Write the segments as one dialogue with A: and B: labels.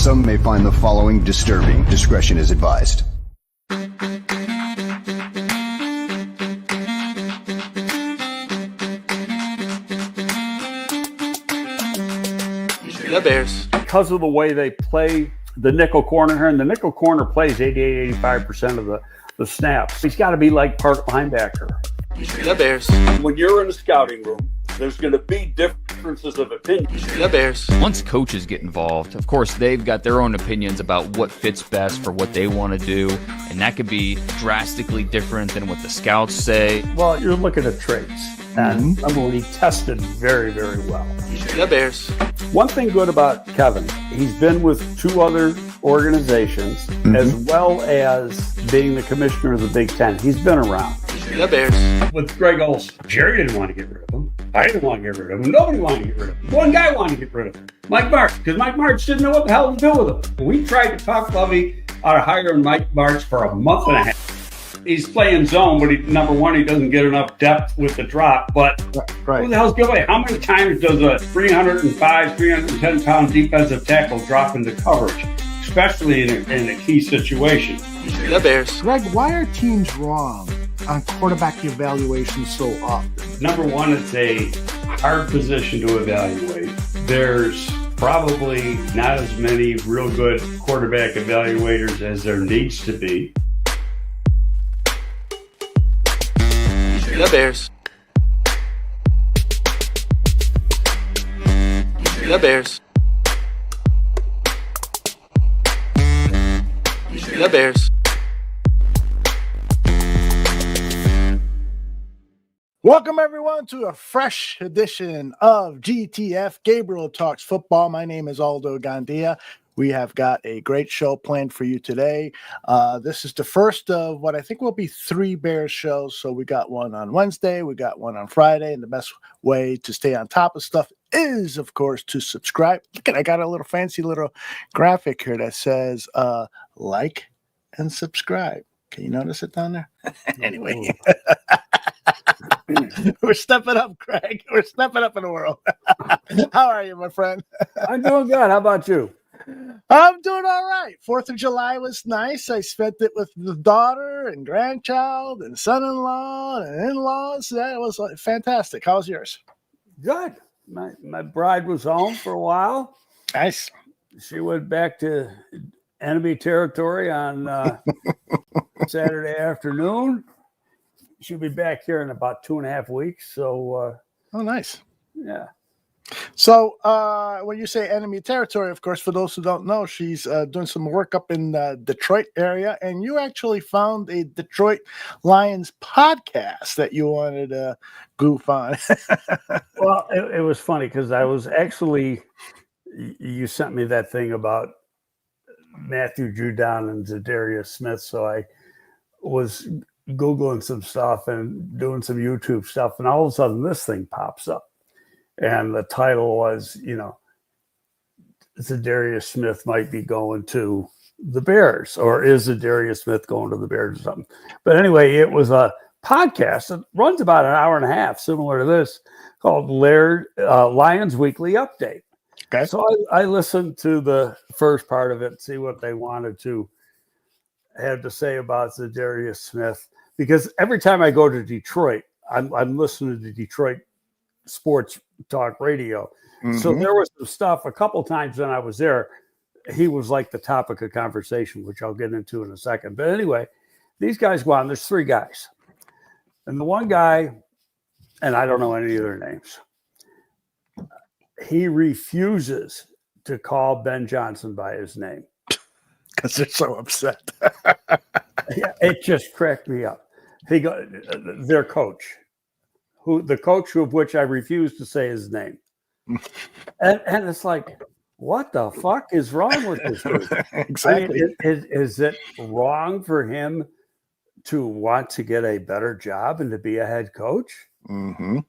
A: Some may find the following disturbing. Discretion is advised.
B: The Bears.
C: Because of the way they play the nickel corner here, and the nickel corner plays 88-85% of the snaps. He's got to be like part linebacker.
B: The Bears.
C: When you're in the scouting room, there's going to be differences of opinion.
B: The Bears.
D: Once coaches get involved, of course, they've got their own opinions about what fits best for what they want to do, and that could be drastically different than what the scouts say.
C: Well, you're looking at traits, and number one, he tested very, very well.
B: The Bears.
C: One thing good about Kevin, he's been with 2 other organizations, as well as being the commissioner of the Big Ten. He's been around.
B: The Bears.
C: With Greg Olson, Jerry didn't want to get rid of him. I didn't want to get rid of him. Nobody wanted to get rid of him. One guy wanted to get rid of him, Mike Martz, because Mike Martz didn't know what the hell to do with him. We tried to talk Lovey out of hiring Mike Martz for a month and a half. He's playing zone, but number one, he doesn't get enough depth with the drop. But who the hell's giving? How many times does a 305, 310-pound defensive tackle drop into coverage, especially in a key situation?
B: The Bears.
E: Greg, why are teams wrong on quarterback evaluation so often?
C: Number one, it's a hard position to evaluate. There's probably not as many real good quarterback evaluators as there needs to be.
B: The Bears. The Bears. The Bears.
E: Welcome, everyone, to a fresh edition of GTF Gabriel Talks Football. My name is Aldo Gandia. We have got a great show planned for you today. This is the first of what I think will be 3 Bears shows. So we got one on Wednesday, we got one on Friday, and the best way to stay on top of stuff is, of course, to subscribe. Look at, I got a little fancy little graphic here that says like and subscribe. Can you notice it down there? Anyway. We're stepping up, Greg. We're stepping up in the world. How are you, my friend?
C: I'm doing good. How about you?
E: I'm doing all right. 4th of July was nice. I spent it with the daughter and grandchild and son-in-law and in-laws. That was fantastic. How was yours?
C: Good. My bride was home for a while.
E: Nice.
C: She went back to enemy territory on Saturday afternoon. She'll be back here in about 2.5 weeks. So,
E: oh, nice.
C: Yeah.
E: So when you say enemy territory, of course, for those who don't know, she's doing some work up in the Detroit area. And you actually found a Detroit Lions podcast that you wanted to goof on.
C: Well, it was funny because I was actually, you sent me that thing about Matthew Judon and Zadarius Smith. So I was Googling some stuff and doing some YouTube stuff. And all of a sudden this thing pops up. And the title was, Zadarius Smith might be going to the Bears, or is Zadarius Smith going to the Bears or something? But anyway, it was a podcast that runs about an hour and a half, similar to this, called Lions Weekly Update.
E: Okay.
C: So I listened to the first part of it, see what they wanted to have to say about Zadarius Smith, because every time I go to Detroit, I'm listening to Detroit sports talk radio. So there was some stuff a couple times when I was there. He was like the topic of conversation, which I'll get into in a second. But anyway, these guys go on. There's 3 guys. And the one guy, and I don't know any of their names, he refuses to call Ben Johnson by his name.
E: Because they're so upset.
C: Yeah, it just cracked me up. Their coach. The coach of which I refuse to say his name. And it's like, what the fuck is wrong with this dude?
E: Exactly.
C: I mean, is it wrong for him to want to get a better job and to be a head coach?
E: Mm-hmm.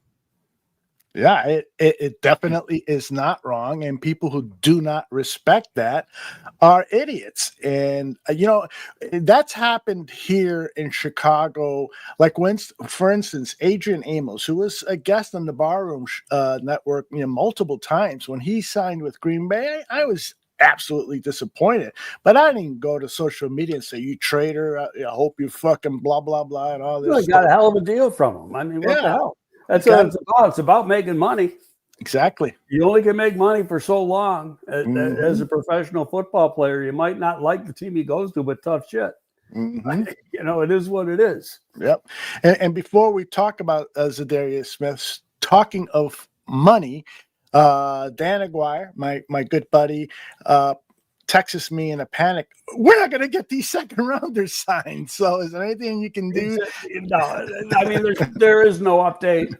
E: Yeah, it definitely is not wrong. And people who do not respect that are idiots. And, that's happened here in Chicago. Like when, for instance, Adrian Amos, who was a guest on the Barroom Network multiple times, when he signed with Green Bay, I was absolutely disappointed. But I didn't even go to social media and say, you traitor, I hope you fucking blah, blah, blah, and all this.
C: You got a hell of a deal from them. I mean, what the hell? That's what it's about. It's about making money.
E: Exactly.
C: You only can make money for so long as a professional football player. You might not like the team he goes to, but tough shit. It is what it is.
E: Yep. And before we talk about Zadarius Smith, talking of money, Dan Aguirre, my good buddy, texts me in a panic. We're not going to get these second rounders signed. So is there anything you can do?
C: No, I mean, there is no update.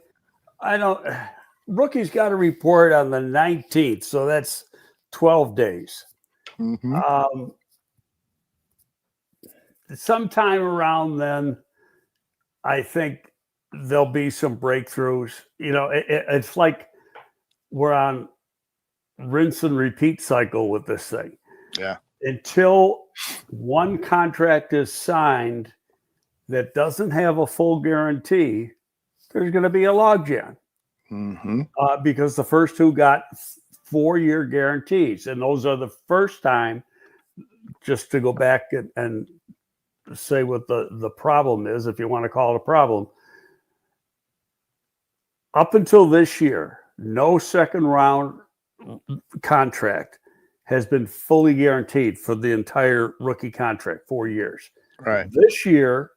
C: Rookie's got to report on the 19th. So that's 12 days. Sometime around then, I think there'll be some breakthroughs. It's like we're on rinse and repeat cycle with this thing.
E: Yeah.
C: Until one contract is signed that doesn't have a full guarantee, there's going to be a logjam. Because the first two got 4-year guarantees. And those are the first time, just to go back and say what the problem is, if you want to call it a problem. Up until this year, no second round contract has been fully guaranteed for the entire rookie contract, 4 years.
E: Right.
C: This year,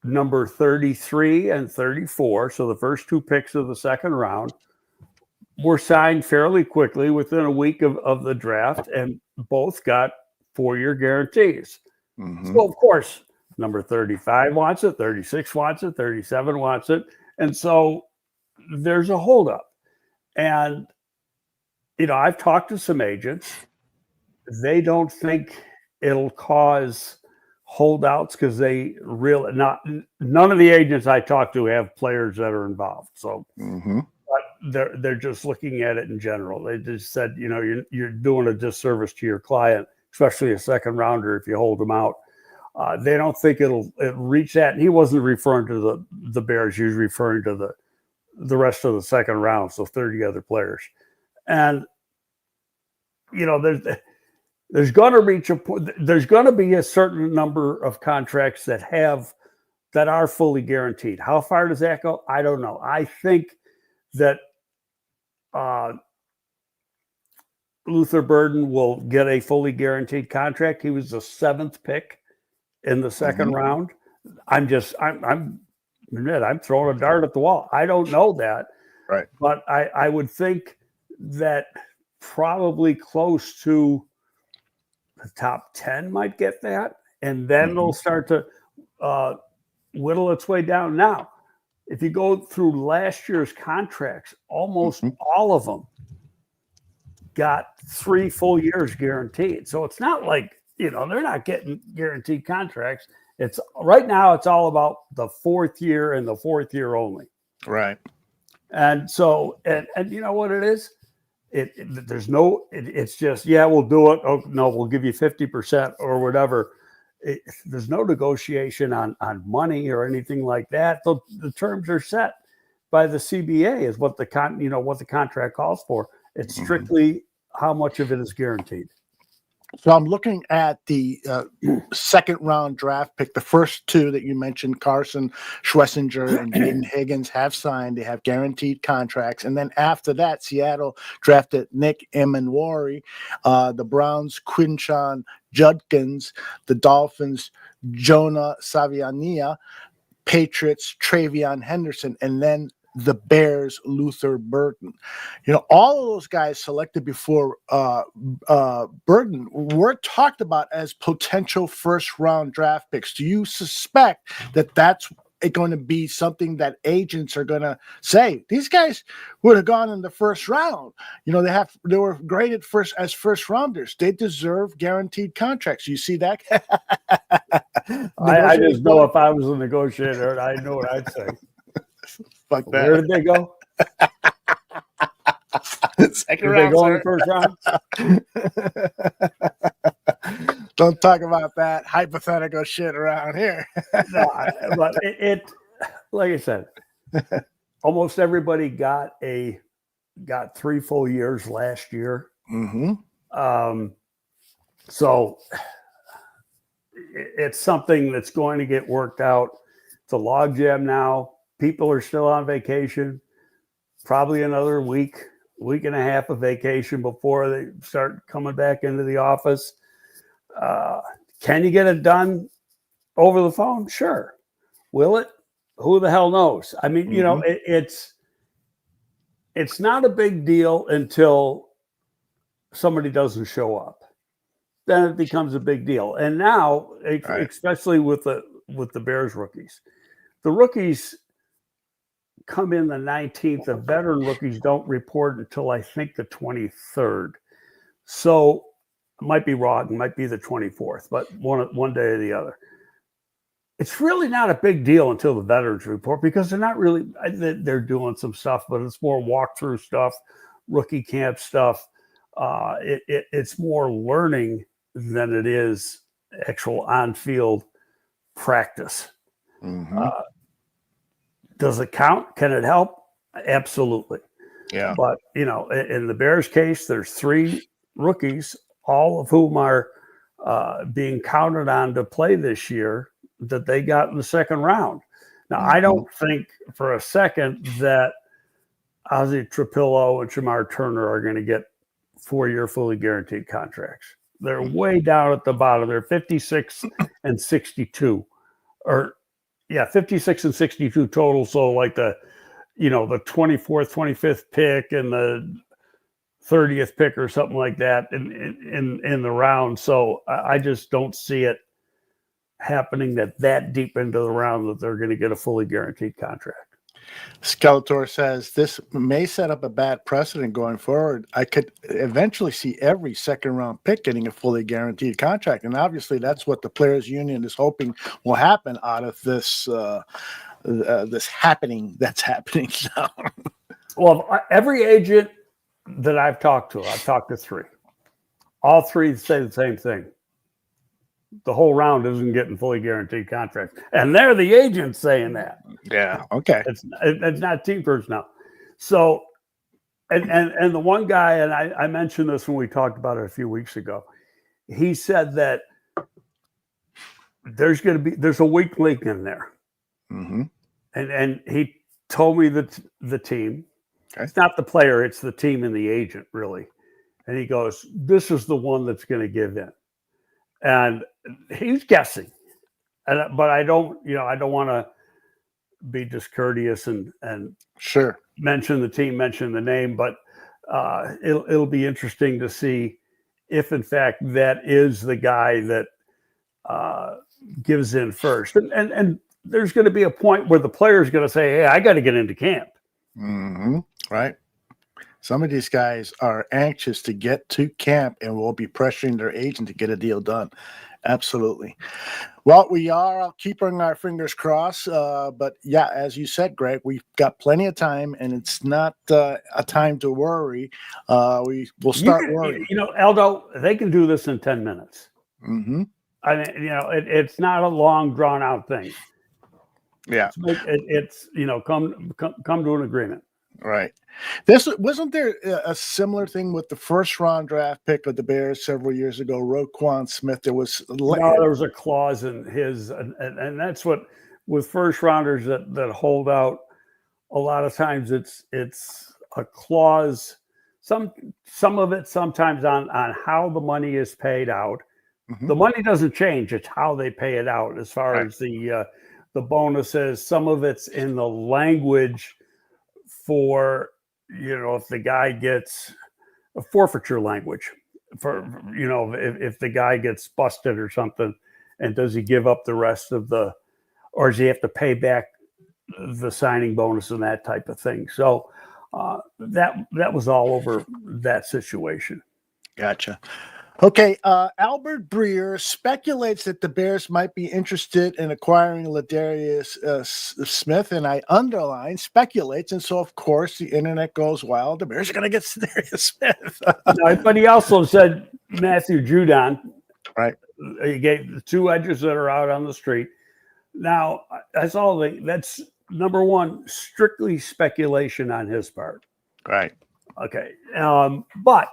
C: number 33 and 34, so the first two picks of the second round, were signed fairly quickly within a week of the draft, and both got 4-year guarantees. So, of course, number 35 wants it, 36 wants it, 37 wants it. And so there's a holdup. And, I've talked to some agents. They don't think it'll cause holdouts because none of the agents I talk to have players that are involved. So but they're just looking at it in general. They just said, you're doing a disservice to your client, especially a second rounder if you hold them out. They don't think it'll reach that. And he wasn't referring to the Bears. He was referring to the rest of the second round, so 30 other players. And there's going to be a certain number of contracts that are fully guaranteed. How far does that go? I don't know. I think that Luther Burden will get a fully guaranteed contract. He was the 7th pick in the second round. I'm throwing a dart at the wall. I don't know that.
E: Right.
C: But I would think that probably close to the top 10 might get that. And then it'll start to whittle its way down. Now, if you go through last year's contracts, almost all of them got 3 full years guaranteed. So it's not like, they're not getting guaranteed contracts. It's right now it's all about the 4th year and the 4th year only.
E: Right.
C: And so, and you know what it is? It's just, we'll do it. Oh, no, we'll give you 50% or whatever. There's no negotiation on money or anything like that. The terms are set by the CBA is what the contract calls for. It's strictly how much of it is guaranteed.
E: So I'm looking at the second round draft pick. The first two that you mentioned, Carson Schwessinger and Jaden Higgins, have signed. They have guaranteed contracts. And then after that, Seattle drafted Nick Emanwari, the Browns, Quinshawn Judkins, the Dolphins, Jonah Saviania, Patriots, Travion Henderson, and then the Bears, Luther Burden. All of those guys selected before Burden were talked about as potential first-round draft picks. Do you suspect that that's going to be something that agents are going to say? These guys would have gone in the first round. They were graded as first-rounders. They deserve guaranteed contracts. You see that?
C: I just know if I was a negotiator, I know what I'd say.
E: Fuck that.
C: Where did they go?
E: Second
C: did
E: round.
C: They go in the first round?
E: Don't talk about that hypothetical shit around here.
C: No, but it, like I said, almost everybody got 3 full years last year. So it's something that's going to get worked out. It's a logjam now. People are still on vacation, probably another week and a half of vacation before they start coming back into the office. Can you get it done over the phone? Sure. Will it? Who the hell knows? I mean, you know, it's not a big deal until somebody doesn't show up. Then it becomes a big deal. And now, especially with the Bears rookies, the rookies come in the 19th. The veteran rookies don't report until I think the 23rd. So I might be wrong. It might be the 24th, but one day or the other. It's really not a big deal until the veterans report because they're not really, they're doing some stuff, but it's more walkthrough stuff, rookie camp stuff. It's more learning than it is actual on-field practice. Does it count? Can it help? Absolutely.
E: Yeah.
C: But, you know, in the Bears case, there's 3 rookies, all of whom are being counted on to play this year that they got in the second round. Now, I don't think for a second that Ozzie Trapillo and Shamar Turner are going to get 4-year fully guaranteed contracts. They're way down at the bottom. They're 56 and 62, or 56 and 62 total. So like the 24th, 25th pick and the 30th pick or something like that in the round. So I just don't see it happening that deep into the round that they're going to get a fully guaranteed contract.
E: Skeletor says this may set up a bad precedent going forward. I could eventually see every second-round pick getting a fully guaranteed contract, and obviously that's what the Players Union is hoping will happen out of this this happening that's happening now.
C: Well, every agent that I've talked to 3. All 3 say the same thing. The whole round isn't getting fully guaranteed contracts. And they're the agents saying that.
E: Yeah. Okay.
C: It's not team personnel. So, and the one guy, and I mentioned this when we talked about it a few weeks ago, he said that there's a weak link in there. And he told me that the team, it's not the player, it's the team and the agent, really. And he goes, this is the one that's going to give in. And he's guessing, but I don't want to be discourteous and
E: sure
C: mention the team, mention the name, but it'll be interesting to see if in fact that is the guy that gives in first. And there's going to be a point where the player is going to say, hey, I got to get into camp.
E: Right. Some of these guys are anxious to get to camp and will be pressuring their agent to get a deal done. Absolutely. Well, we are keeping our fingers crossed. But yeah, as you said, Greg, we've got plenty of time and it's not a time to worry. We will start worrying.
C: Aldo, they can do this in 10 minutes. I mean, it's not a long drawn out thing.
E: Yeah.
C: It's come to an agreement.
E: Right. Wasn't there a similar thing with the first round draft pick of the Bears several years ago, Roquan Smith? There was
C: a clause in his, and that's what with first rounders that hold out. A lot of times it's a clause. Some of it sometimes on how the money is paid out. The money doesn't change; it's how they pay it out. As far as the bonuses, some of it's in the language. For if the guy gets a forfeiture language for if the guy gets busted or something, and does he give up the rest of or does he have to pay back the signing bonus and that type of thing? So that was all over that situation.
E: Gotcha. Okay, Albert Breer speculates that the Bears might be interested in acquiring Ladarius Smith, and I underline speculates, and so of course the internet goes wild. The Bears are going to get Ladarius Smith.
C: But he also said Matthew Judon.
E: Right.
C: He gave the 2 edges that are out on the street. Now that's number one, strictly speculation on his part.
E: Right.
C: Okay, but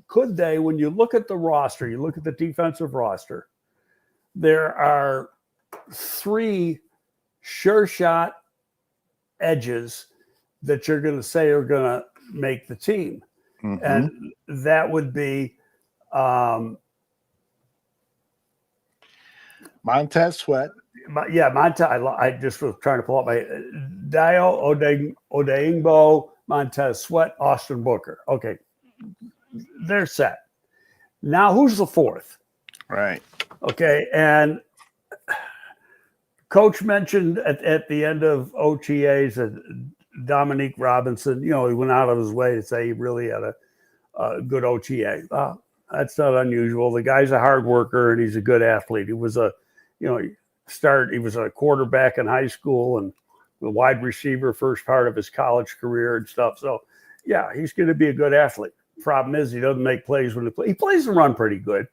C: could they, when you look at the roster, you look at the defensive roster, there are 3 sure shot edges that you're going to say are going to make the team. And that would be
E: Montez Sweat.
C: I just was trying to pull up my Dio Odeingbo, Montez Sweat, Austin Booker. Okay, they're set. Now, who's the 4th?
E: Right.
C: Okay, and Coach mentioned at the end of OTAs that Dominique Robinson, he went out of his way to say he really had a good OTA. That's not unusual. The guy's a hard worker and he's a good athlete. He was he was a quarterback in high school and a wide receiver first part of his college career and stuff. So, yeah, he's going to be a good athlete. Problem is he doesn't make plays when he plays. He plays the run pretty good.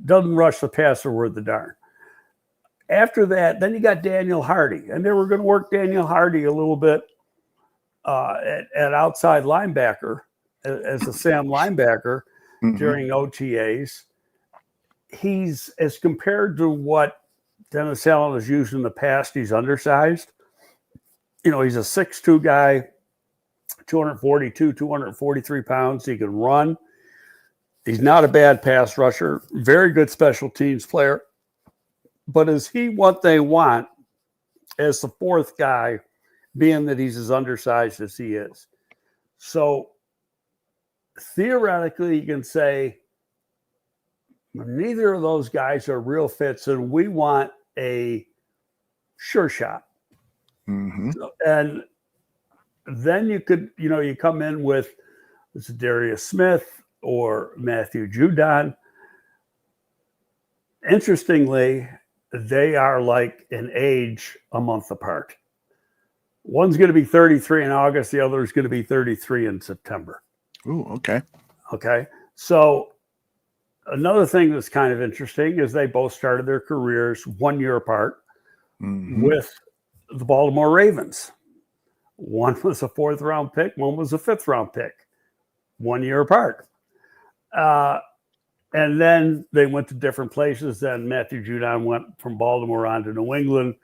C: Doesn't rush the passer worth the darn. After that, then you got Daniel Hardy, and they were going to work Daniel Hardy a little bit at outside linebacker as a Sam linebacker during OTAs. He's, as compared to what Dennis Allen has used in the past, he's undersized. He's a 6'2" guy, 242, 243 pounds. He can run. He's not a bad pass rusher, very good special teams player. But is he what they want as the 4th guy, being that he's as undersized as he is? So theoretically, you can say neither of those guys are real fits, and we want a sure shot. And then you could, you come in with Darius Smith or Matthew Judon. Interestingly, they are like an age a month apart. One's going to be 33 in August. The other is going to be 33 in September.
E: Ooh, okay.
C: Okay. So another thing that's kind of interesting is they both started their careers 1 year apart with the Baltimore Ravens. One was a 4th round pick. One was a 5th round pick, 1 year apart. And then they went to different places. Then Matthew Judon went from Baltimore on to New England,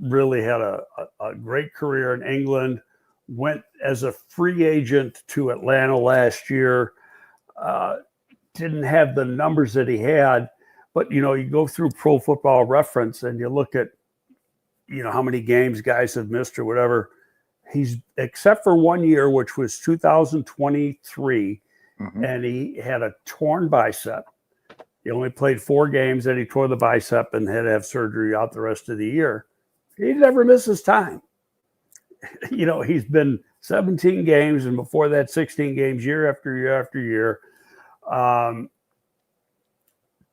C: really had a great career in England, went as a free agent to Atlanta last year. Didn't have the numbers that he had, but, you go through Pro Football Reference and you look at, how many games guys have missed or whatever. He's, except for 1 year, which was 2023, and he had a torn bicep. He only played 4 games, and he tore the bicep and had to have surgery out the rest of the year. He never misses time. He's been 17 games, and before that, 16 games year after year after year.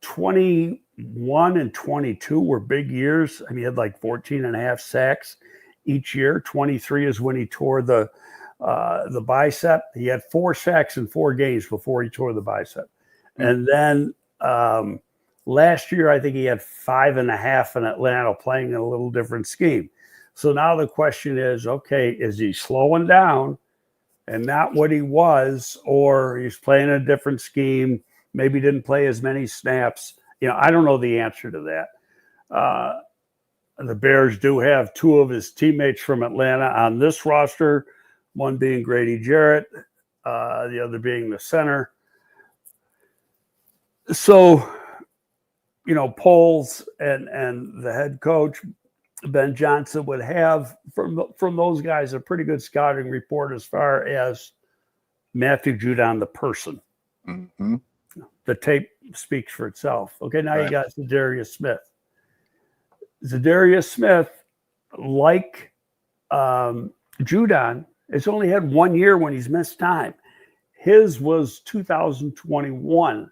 C: 21 and 22 were big years. I mean, he had like 14 and a half sacks each year. 23 is when he tore the bicep. He had 4 sacks in 4 games before he tore the bicep. And then last year, I think he had 5.5 in Atlanta, playing in a little different scheme. So now the question is, okay, is he slowing down and not what he was, or he's playing a different scheme, maybe didn't play as many snaps? I don't know the answer to that. The Bears do have 2 of his teammates from Atlanta on this roster, one being Grady Jarrett, the other being the center. So, Poles and the head coach, Ben Johnson, would have from those guys a pretty good scouting report as far as Matthew Judon, the person. The tape speaks for itself. Okay, now you got Zadarius Smith. Zadarius Smith, like Judon, has only had 1 year when he's missed time. His was 2021.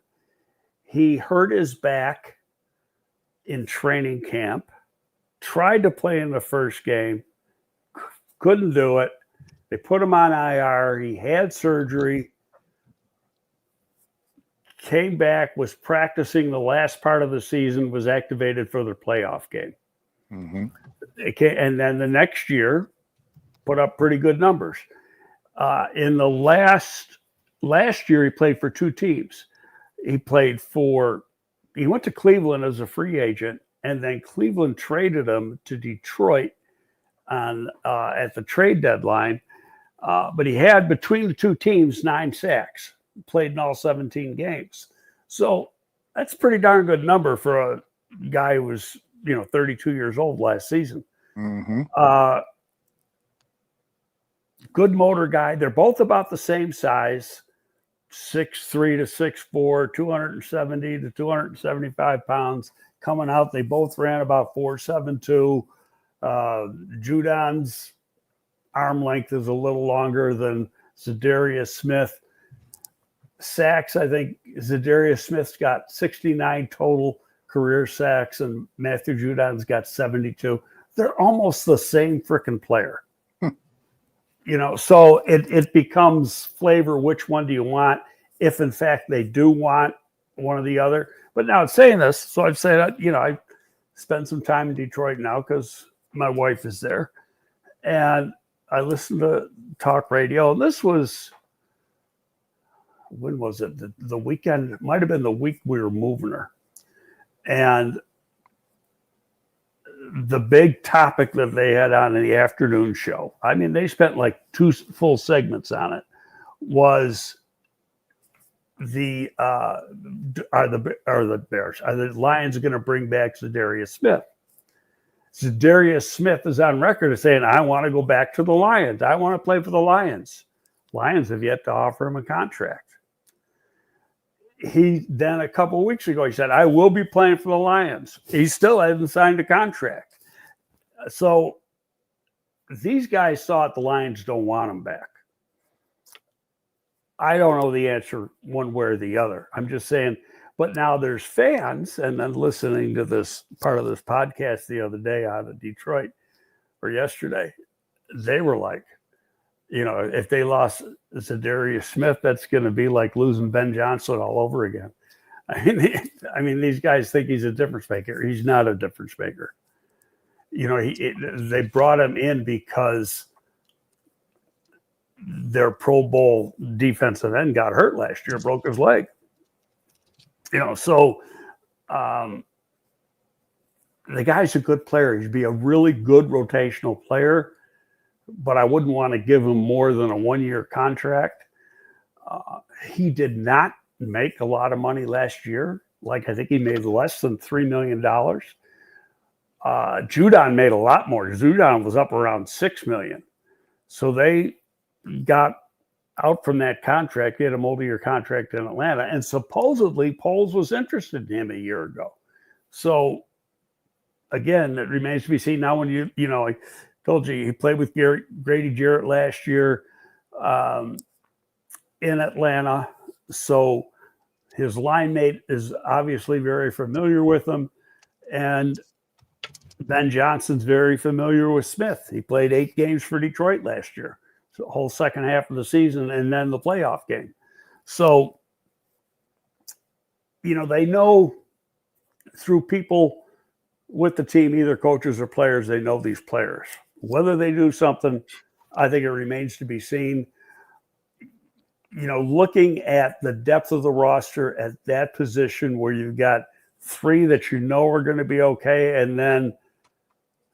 C: He hurt his back in training camp, tried to play in the first game, couldn't do it. They put him on IR. He had surgery, came back, was practicing the last part of the season, was activated for their playoff game. And then the next year, put up pretty good numbers. In the last last year he played for two teams. He went to Cleveland as a free agent, and then Cleveland traded him to Detroit at the trade deadline. But he had, between the two teams, 9 sacks, played in all 17 games. So that's a pretty darn good number for a guy who was, 32 years old last season.
E: Mm-hmm.
C: Good motor guy. They're both about the same size, 6'3" to 6'4", 270 to 275 pounds. Coming out, they both ran about 4.72. Judon's arm length is a little longer than Zadarius Smith. Sacks, I think Zadarius Smith's got 69 total career sacks, and Matthew Judon's got 72. They're almost the same freaking player. So it becomes flavor. Which one do you want? If in fact they do want one or the other. But now it's saying this, so I've said, I spend some time in Detroit now because my wife is there, and I listened to talk radio. And this was, when was it? The weekend, it might have been the week we were moving her. And the big topic that they had on in the afternoon show, I mean, they spent like 2 full segments on it, was are the Lions going to bring back Zadarius Smith? Zadarius Smith is on record as saying, I want to go back to the Lions. I want to play for the Lions. Lions have yet to offer him a contract. He then, a couple of weeks ago, he said, I will be playing for the Lions. He still hasn't signed a contract. So these guys thought the Lions don't want him back. I don't know the answer one way or the other. I'm just saying, but now there's fans, and then listening to this part of this podcast the other day out of Detroit, or yesterday, they were like, if they lost Zadarius Smith, that's going to be like losing Ben Johnson all over again. I mean, these guys think he's a difference maker. He's not a difference maker. They brought him in because their Pro Bowl defensive end got hurt last year, broke his leg. The guy's a good player. He'd be a really good rotational player, but I wouldn't want to give him more than a 1-year contract. He did not make a lot of money last year. I think he made less than $3 million. Judon made a lot more. Judon was up around $6 million. So they got out from that contract. He had a multi-year contract in Atlanta, and supposedly Poles was interested in him a year ago. So again, it remains to be seen. Now, when I told you he played with Grady Jarrett last year in Atlanta, so his line mate is obviously very familiar with him, and Ben Johnson's very familiar with Smith. He played 8 games for Detroit last year, so the whole second half of the season, and then the playoff game. So, they know through people with the team, either coaches or players, they know these players. Whether they do something, I think it remains to be seen. Looking at the depth of the roster at that position where you've got 3 that are going to be okay, and then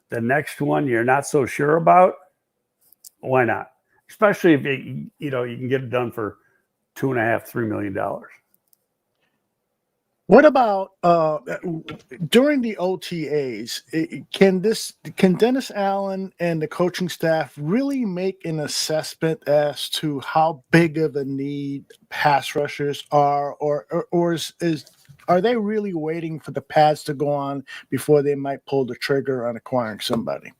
C: the next one you're not so sure about, why not? Especially if you can get it done for $2.5-3 million.
E: What about during the OTAs? Can Dennis Allen and the coaching staff really make an assessment as to how big of a need pass rushers are, or are they really waiting for the pads to go on before they might pull the trigger on acquiring somebody?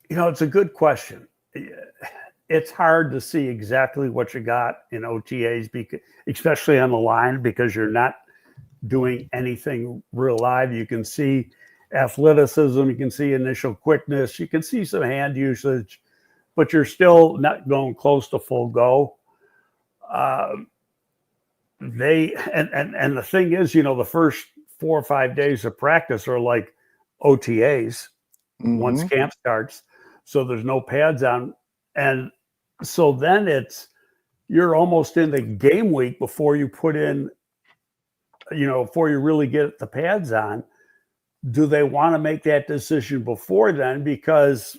C: It's a good question. It's hard to see exactly what you got in OTAs, especially on the line, because you're not doing anything real live. You can see athleticism, you can see initial quickness, you can see some hand usage, but you're still not going close to full go. The thing is, the first 4 or 5 days of practice are like OTAs once camp starts, so there's no pads on, and so then it's you're almost in the game week before you put in, before you really get the pads on. Do they want to make that decision before then? Because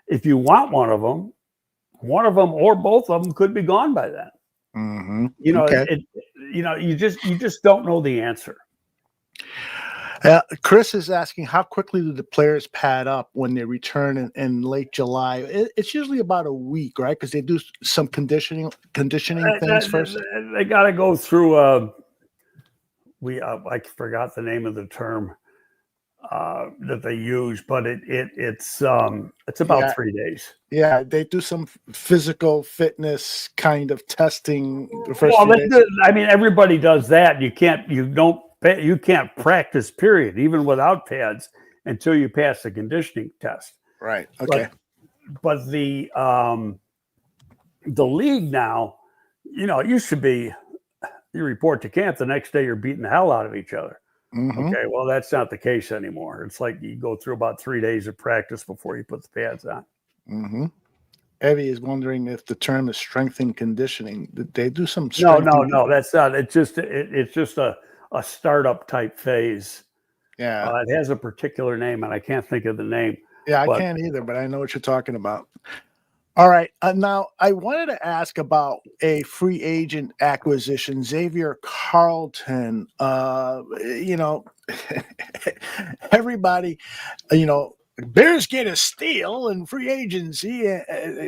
C: if you want one of them or both of them could be gone by then.
E: Mm-hmm.
C: You just don't know the answer.
E: Chris is asking, how quickly do the players pad up when they return in late July? It's usually about a week, right? Because they do some conditioning things first.
C: They got to go through. I forgot the name of the term that they use, but it's about 3 days.
E: Yeah, they do some physical fitness kind of testing.
C: Everybody does that. You can't practice, period, even without pads, until you pass the conditioning test.
E: Right. Okay.
C: But the league now, it used to be you report to camp, the next day you're beating the hell out of each other.
E: Mm-hmm.
C: Okay, well, that's not the case anymore. It's like you go through about 3 days of practice before you put the pads on.
E: Mm-hmm. Evie is wondering if the term is strength and conditioning. Did they do some?
C: No, that's not. It's just a startup type phase.
E: Yeah,
C: it has a particular name, and I can't think of the name.
E: Yeah, I can't either, but I know what you're talking about. All right. Now, I wanted to ask about a free agent acquisition, Xavier Carlton. Everybody, Bears get a steal in free agency,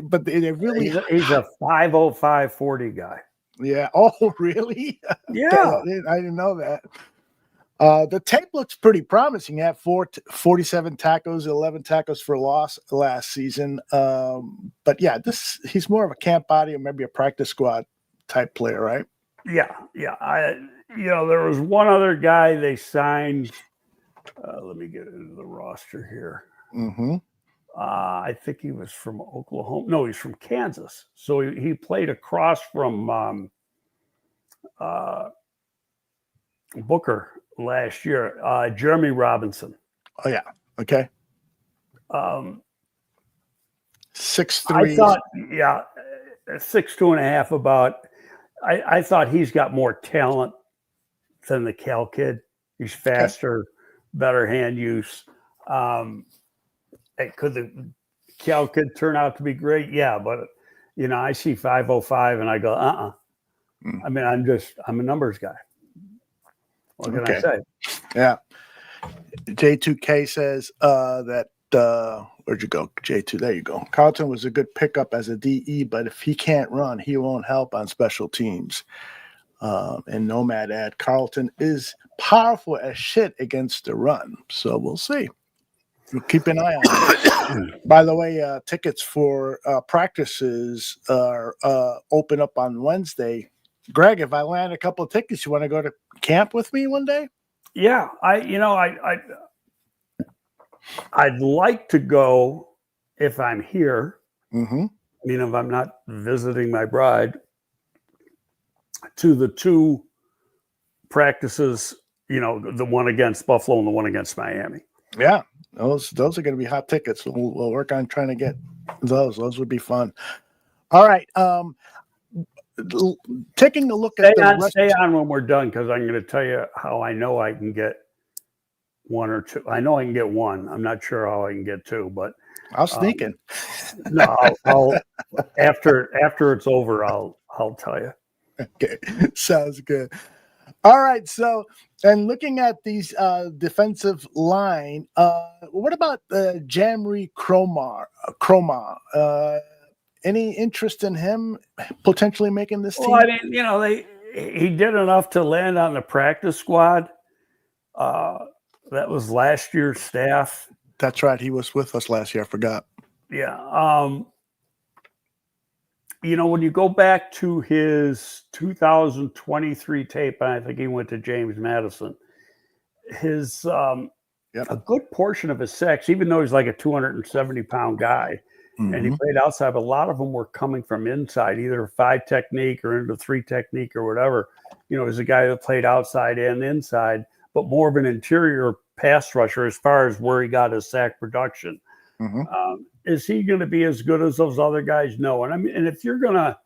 E: but they really...
C: He's a 505 40 guy.
E: Yeah. Oh, really?
C: Yeah.
E: I didn't know that. The tape looks pretty promising. He had 47 tackles, 11 tackles for loss last season. But yeah, he's more of a camp body or maybe a practice squad type player, right?
C: Yeah. There was one other guy they signed. Let me get into the roster here.
E: Mm-hmm.
C: I think he was from Oklahoma. No, he's from Kansas. So he played across from Booker last year, Jeremy Robinson.
E: Oh yeah. Okay. 6'3".
C: I thought, 6'2.5". About. I thought he's got more talent than the Cal kid. He's faster, better hand use. Could the Cal kid turn out to be great? Yeah, but I see 505 and I go, I mean, I'm a numbers guy. What can I say?
E: Yeah. J2K says that where'd you go? J2, there you go. Carlton was a good pickup as a DE, but if he can't run, he won't help on special teams. And Nomad add, Carlton is powerful as shit against the run. So we'll see. We'll keep an eye on it. By the way, tickets for practices are open up on Wednesday. Greg, if I land a couple of tickets, you want to go to camp with me one day?
C: Yeah, I'd like to go if I'm here.
E: Mm-hmm.
C: If I'm not visiting my bride, to the two practices, the one against Buffalo and the one against Miami.
E: Yeah, those are going to be hot tickets. We'll work on trying to get those. Those would be fun. All right. Taking a look at
C: stay on when we're done, because I'm going to tell you how I know I can get one or two. I know I can get one. I'm not sure how I can get two, but
E: I'll sneak in.
C: No, I'll after it's over, I'll tell you.
E: Okay, sounds good. All right, so and looking at these defensive line, what about Jamri Cromar? Any interest in him potentially making this team?
C: Well, he did enough to land on the practice squad. That was last year's staff.
E: That's right. He was with us last year. I forgot.
C: Yeah. When you go back to his 2023 tape, and I think he went to James Madison, his a good portion of his sacks, even though he's like a 270-pound guy, and he played outside, but a lot of them were coming from inside, either 5 technique or into 3 technique or whatever. He's a guy that played outside and inside, but more of an interior pass rusher as far as where he got his sack production. Is he going to be as good as those other guys? No. And if you're going to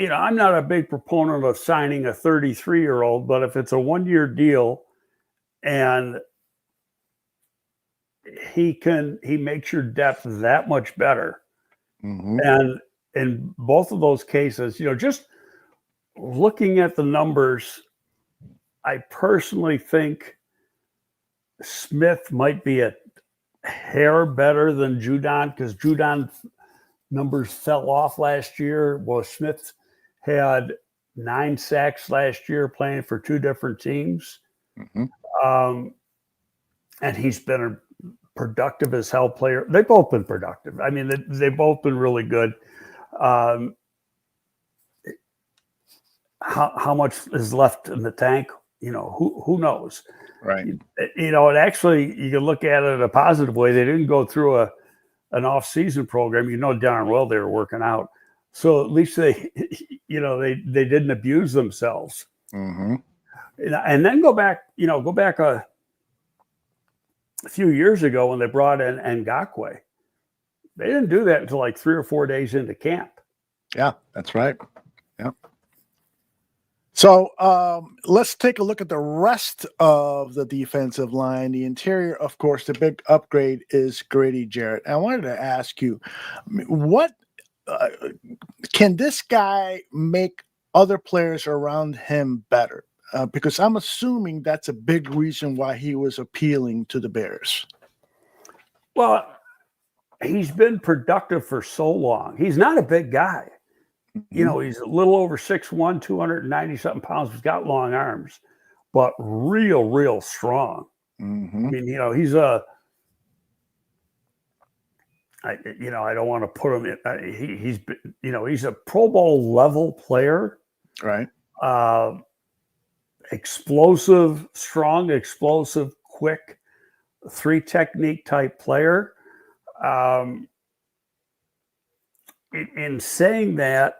C: I'm not a big proponent of signing a 33-year-old, but if it's a 1-year deal and he makes your depth that much better.
E: Mm-hmm.
C: And in both of those cases, just looking at the numbers, I personally think Smith might be a hair better than Judon, because Judon numbers fell off last year. Well, Smith had 9 sacks last year playing for 2 different teams.
E: Mm-hmm.
C: And he's been a productive as hell player. They've both been productive. I mean, they've both been really good. How much is left in the tank? Who knows?
E: Right.
C: And actually, you can look at it in a positive way. They didn't go through an off-season program. Darn well they were working out. So at least they didn't abuse themselves.
E: Mm-hmm.
C: And then go back a few years ago when they brought in Ngakoue. They didn't do that until like 3 or 4 days into camp.
E: Yeah, that's right. Yeah. So let's take a look at the rest of the defensive line. The interior, of course, the big upgrade is Grady Jarrett. I wanted to ask you, what can this guy make other players around him better? Because I'm assuming that's a big reason why he was appealing to the Bears.
C: Well, he's been productive for so long. He's not a big guy. He's a little over 6'1", 290-something pounds. He's got long arms, but real strong.
E: Mm-hmm.
C: I mean, he's I don't want to put him in. He's a Pro Bowl level player.
E: Right.
C: Explosive, strong, explosive, quick, 3 technique type player. In saying that,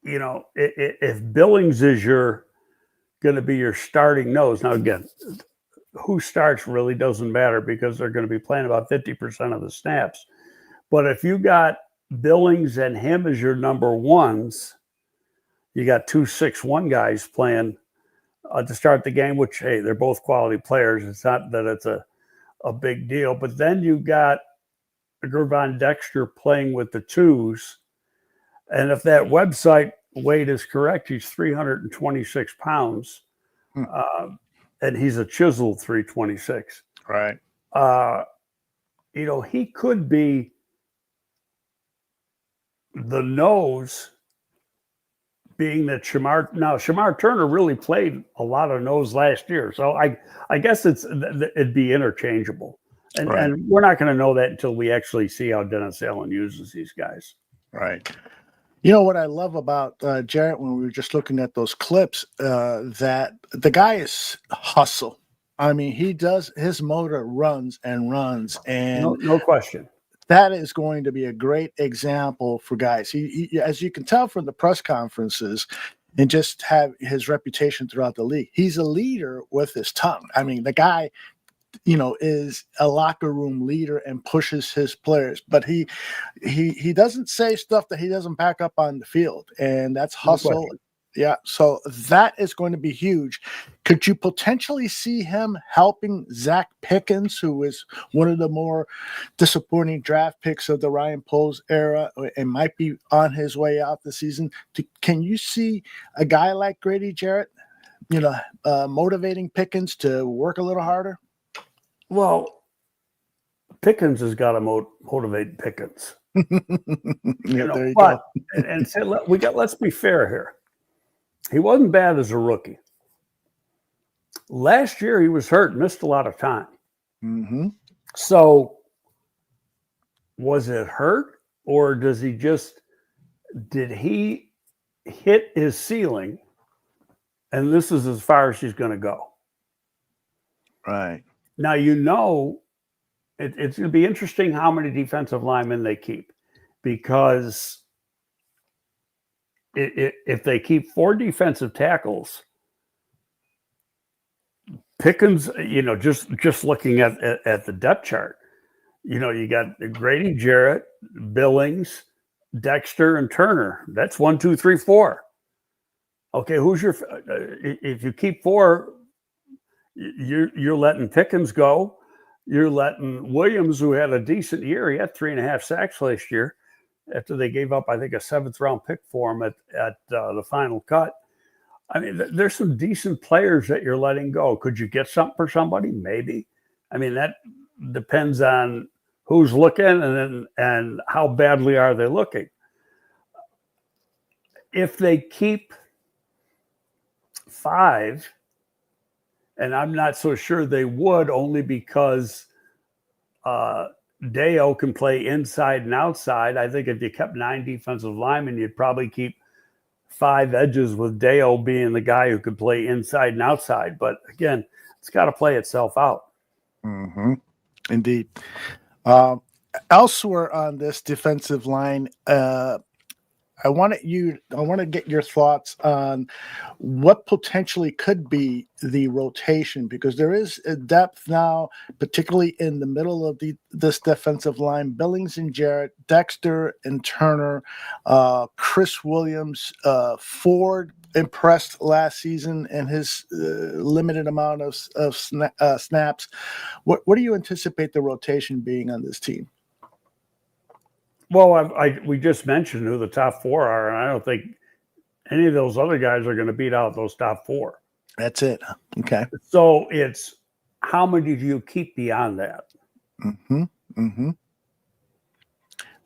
C: if Billings is going to be your starting nose, now again, who starts really doesn't matter because they're going to be playing about 50% of the snaps. But if you got Billings and him as your number ones, you got 2 6'1" guys playing to start the game, which, hey, they're both quality players. It's not that it's a big deal. But then you got Gervon Dexter playing with the 2s. And if that website weight is correct, he's 326 pounds. And he's a chiseled 326.
E: Right.
C: He could be the nose, being that Shamar Turner really played a lot of nose last year. So I guess it'd be interchangeable. And,
E: right.
C: and we're not going to know that until we actually see how Dennis Allen uses these guys.
E: Right. What I love about Jarrett, when we were just looking at those clips, that the guy is hustle. I mean, his motor runs and runs, and
C: no question.
E: That is going to be a great example for guys. He, as you can tell from the press conferences, and just have his reputation throughout the league, he's a leader with his tongue. I mean, the guy, is a locker room leader and pushes his players, but he doesn't say stuff that he doesn't back up on the field, and that's hustle. Yeah, so that is going to be huge. Could you potentially see him helping Zach Pickens, who is one of the more disappointing draft picks of the Ryan Poles era and might be on his way out this season? Can you see a guy like Grady Jarrett, motivating Pickens to work a little harder?
C: Well, Pickens has got to motivate Pickens.
E: There you
C: go.
E: And
C: say, let's be fair here. He wasn't bad as a rookie. Last year he was hurt, missed a lot of time.
E: Mm-hmm.
C: So was it hurt, or did he hit his ceiling and this is as far as he's going to go?
E: Right.
C: Now, it's going to be interesting how many defensive linemen they keep, because if they keep 4 defensive tackles, Pickens, just looking at the depth chart, you got Grady Jarrett, Billings, Dexter and Turner. That's 1, 2, 3, 4. Okay, who's your? If you keep 4, you're letting Pickens go. You're letting Williams, who had a decent year. He had 3.5 sacks last year after they gave up, I think, a 7th-round pick for him at the final cut. I mean, there's some decent players that you're letting go. Could you get something for somebody? Maybe. I mean, that depends on who's looking and how badly are they looking. If they keep 5, and I'm not so sure they would, only because Deo can play inside and outside. I think if you kept 9 defensive linemen, you'd probably keep 5 edges, with Deo being the guy who could play inside and outside. But again, it's got to play itself out.
E: Mm-hmm. Indeed. Elsewhere on this defensive line, I want to get your thoughts on what potentially could be the rotation, because there is a depth now, particularly in the middle of this defensive line. Billings and Jarrett, Dexter and Turner, Chris Williams, Ford impressed last season in his limited amount of snaps. What do you anticipate the rotation being on this team?
C: Well, we just mentioned who the top 4 are, and I don't think any of those other guys are going to beat out those top 4.
E: That's it. Okay.
C: So it's how many do you keep beyond that?
E: Mm-hmm. Mm-hmm.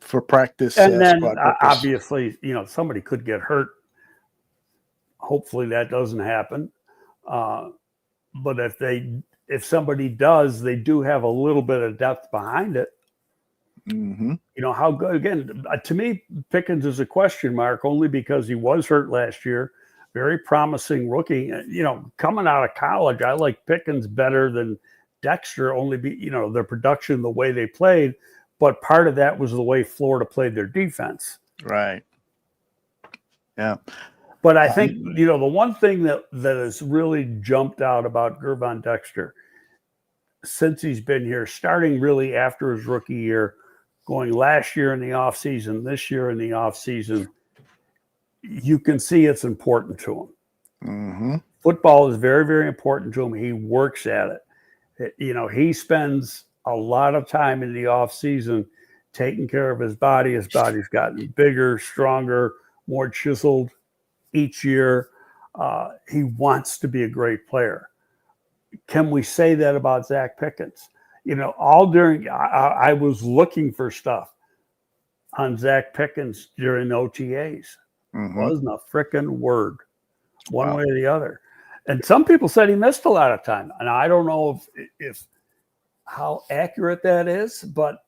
E: For practice.
C: And then obviously, somebody could get hurt. Hopefully that doesn't happen. But if somebody does, they do have a little bit of depth behind it.
E: Mm-hmm.
C: How good, again, to me, Pickens is a question mark only because he was hurt last year. Very promising rookie. Coming out of college, I like Pickens better than Dexter, only their production, the way they played. But part of that was the way Florida played their defense.
E: Right. Yeah.
C: But I think, the one thing that has really jumped out about Gervon Dexter since he's been here, starting really after his rookie year, going last year in the offseason, this year in the offseason, you can see it's important to him.
E: Mm-hmm.
C: Football is very, very important to him. He works at it. He spends a lot of time in the offseason taking care of his body. His body's gotten bigger, stronger, more chiseled each year. He wants to be a great player. Can we say that about Zach Pickens? All during, I was looking for stuff on Zach Pickens during OTAs.
E: Mm-hmm.
C: Wasn't a frickin' word, one way or the other. And some people said he missed a lot of time. And I don't know if how accurate that is, but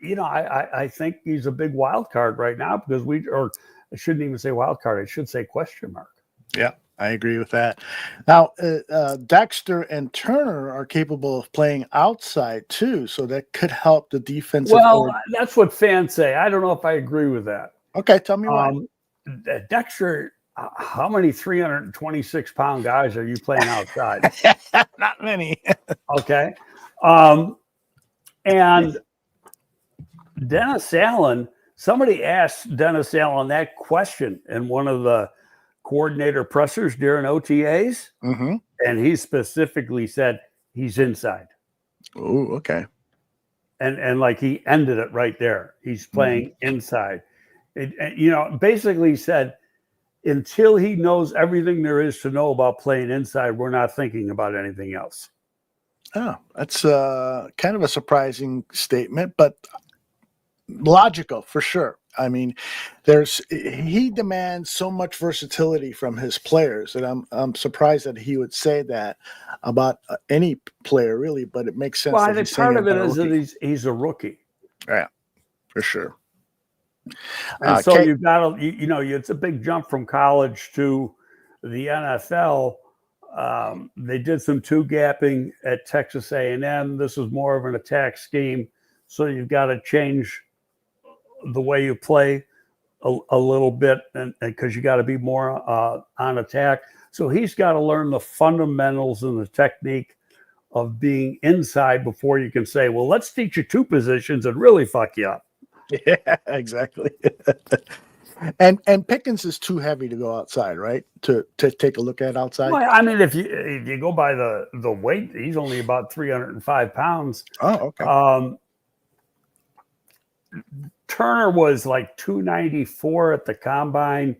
C: I think he's a big wild card right now because I shouldn't even say wild card. I should say question mark.
E: Yeah. I agree with that. Now, Dexter and Turner are capable of playing outside too, so that could help the defense.
C: Well, that's what fans say. I don't know if I agree with that.
E: Okay, tell me why.
C: Dexter, how many 326-pound guys are you playing outside?
E: Not many.
C: Okay. And Dennis Allen, somebody asked Dennis Allen that question in one of the coordinator pressers during OTAs,
E: mm-hmm.
C: and he specifically said he's inside.
E: Oh, okay.
C: And like he ended it right there. He's playing inside. Basically he said, until he knows everything there is to know about playing inside, we're not thinking about anything else.
E: Oh, that's kind of a surprising statement, but logical for sure. I mean, he demands so much versatility from his players that I'm surprised that he would say that about any player, really. But it makes sense.
C: Well, I think part of it is that he's a rookie.
E: Yeah, for sure.
C: And so you've got it's a big jump from college to the NFL. They did some two gapping at Texas A&M. This is more of an attack scheme, so you've got to change the way you play a little bit, and because you got to be more on attack. So he's got to learn the fundamentals and the technique of being inside before you can say, well, let's teach you two positions and really fuck you up.
E: Yeah, exactly. And Pickens is too heavy to go outside, right? To take a look at outside.
C: Well, I mean, if you go by the weight, he's only about 305 pounds.
E: Oh, okay.
C: Turner was like 294 at the combine.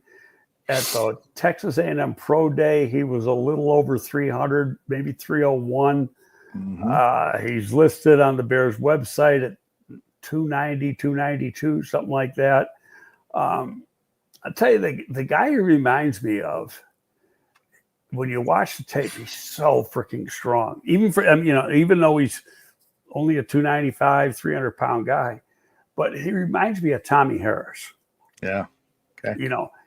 C: At the Texas A&M Pro Day, he was a little over 300, maybe 301. He's listed on the Bears website at 290, 292, something like that. I'll tell you, the guy he reminds me of, when you watch the tape, he's so freaking strong. Even though he's only a 295, 300-pound guy, but he reminds me of Tommy Harris.
E: Yeah. Okay.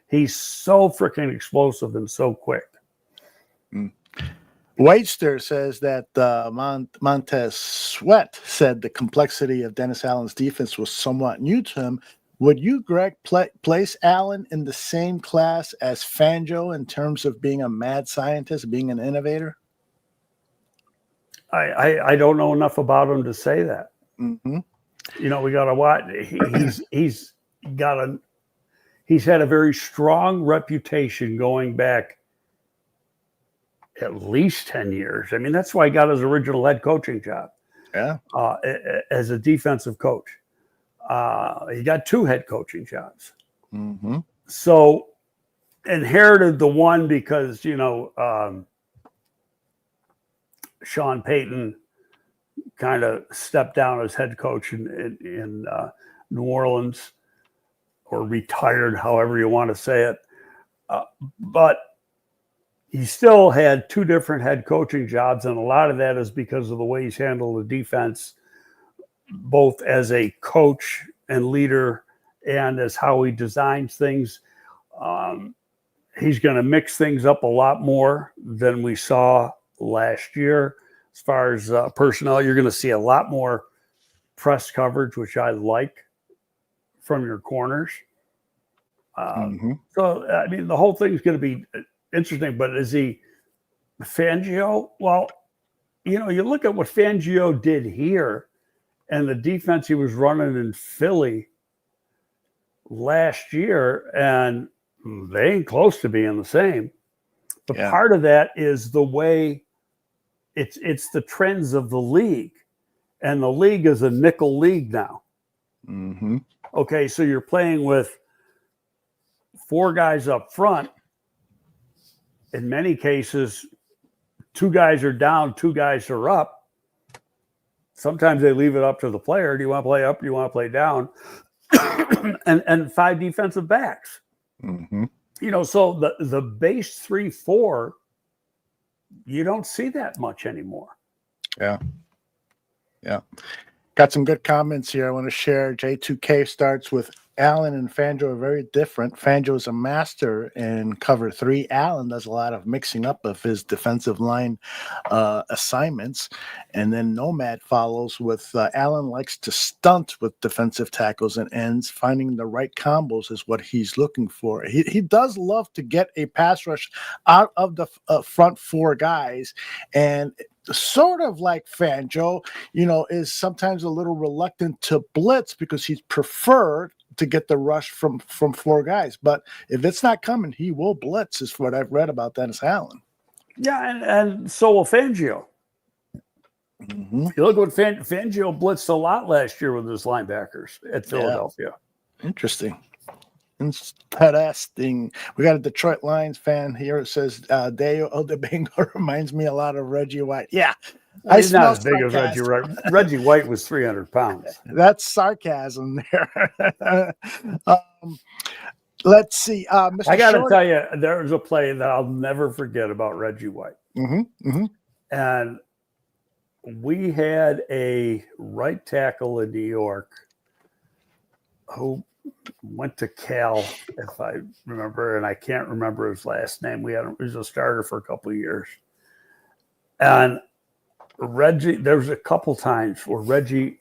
C: He's so freaking explosive and so quick.
E: Waitster says that Montez Sweat said the complexity of Dennis Allen's defense was somewhat new to him. Would you, Greg, place Allen in the same class as Fangio in terms of being a mad scientist, being an innovator?
C: I don't know enough about him to say that.
E: Mm-hmm.
C: We got to watch. He's had a very strong reputation going back at least 10 years. I mean, that's why he got his original head coaching job.
E: Yeah.
C: As a defensive coach. He got 2 head coaching jobs.
E: Mm-hmm.
C: So inherited the one because, Sean Payton kind of stepped down as head coach in New Orleans, or retired, however you want to say it. But he still had 2 different head coaching jobs, and a lot of that is because of the way he's handled the defense, both as a coach and leader and as how he designs things. He's going to mix things up a lot more than we saw last year. As far as personnel, you're going to see a lot more press coverage, which I like, from your corners. So, I mean, the whole thing's going to be interesting, but is he Fangio? Well, you look at what Fangio did here and the defense he was running in Philly last year, and they ain't close to being the same. But part of that is the way it's the trends of the league, and the league is a nickel league now.
E: Mm-hmm.
C: Okay, so you're playing with 4 guys up front. In many cases, 2 guys are down, 2 guys are up. Sometimes they leave it up to the player. Do you want to play up? Do you want to play down? and 5 defensive backs.
E: Mm-hmm.
C: So the base 3-4, you don't see that much anymore.
E: Yeah. Got some good comments here I want to share. J2K starts with Allen and Fangio are very different. Fangio is a master in cover 3. Allen does a lot of mixing up of his defensive line assignments. And then Nomad follows with Allen likes to stunt with defensive tackles and ends. Finding the right combos is what he's looking for. He does love to get a pass rush out of the front 4 guys. And sort of like Fangio, is sometimes a little reluctant to blitz because he's preferred to get the rush from 4 guys. But if it's not coming, he will blitz, is what I've read about Dennis Allen.
C: Yeah, and so will Fangio.
E: Mm-hmm.
C: You look what Fangio blitzed a lot last year with his linebackers at Philadelphia.
E: Yeah. Interesting. We got a Detroit Lions fan here. It says Deo Odebango reminds me a lot of Reggie White. Yeah.
C: He's not as big as Reggie White. Reggie White was 300 pounds.
E: That's sarcasm there. Let's see. Mr.
C: I got to tell you, there was a play that I'll never forget about Reggie White.
E: Mm-hmm. Mm-hmm.
C: And we had a right tackle in New York who went to Cal, if I remember, and I can't remember his last name. He was a starter for a couple of years. And Reggie, there was a couple times where Reggie,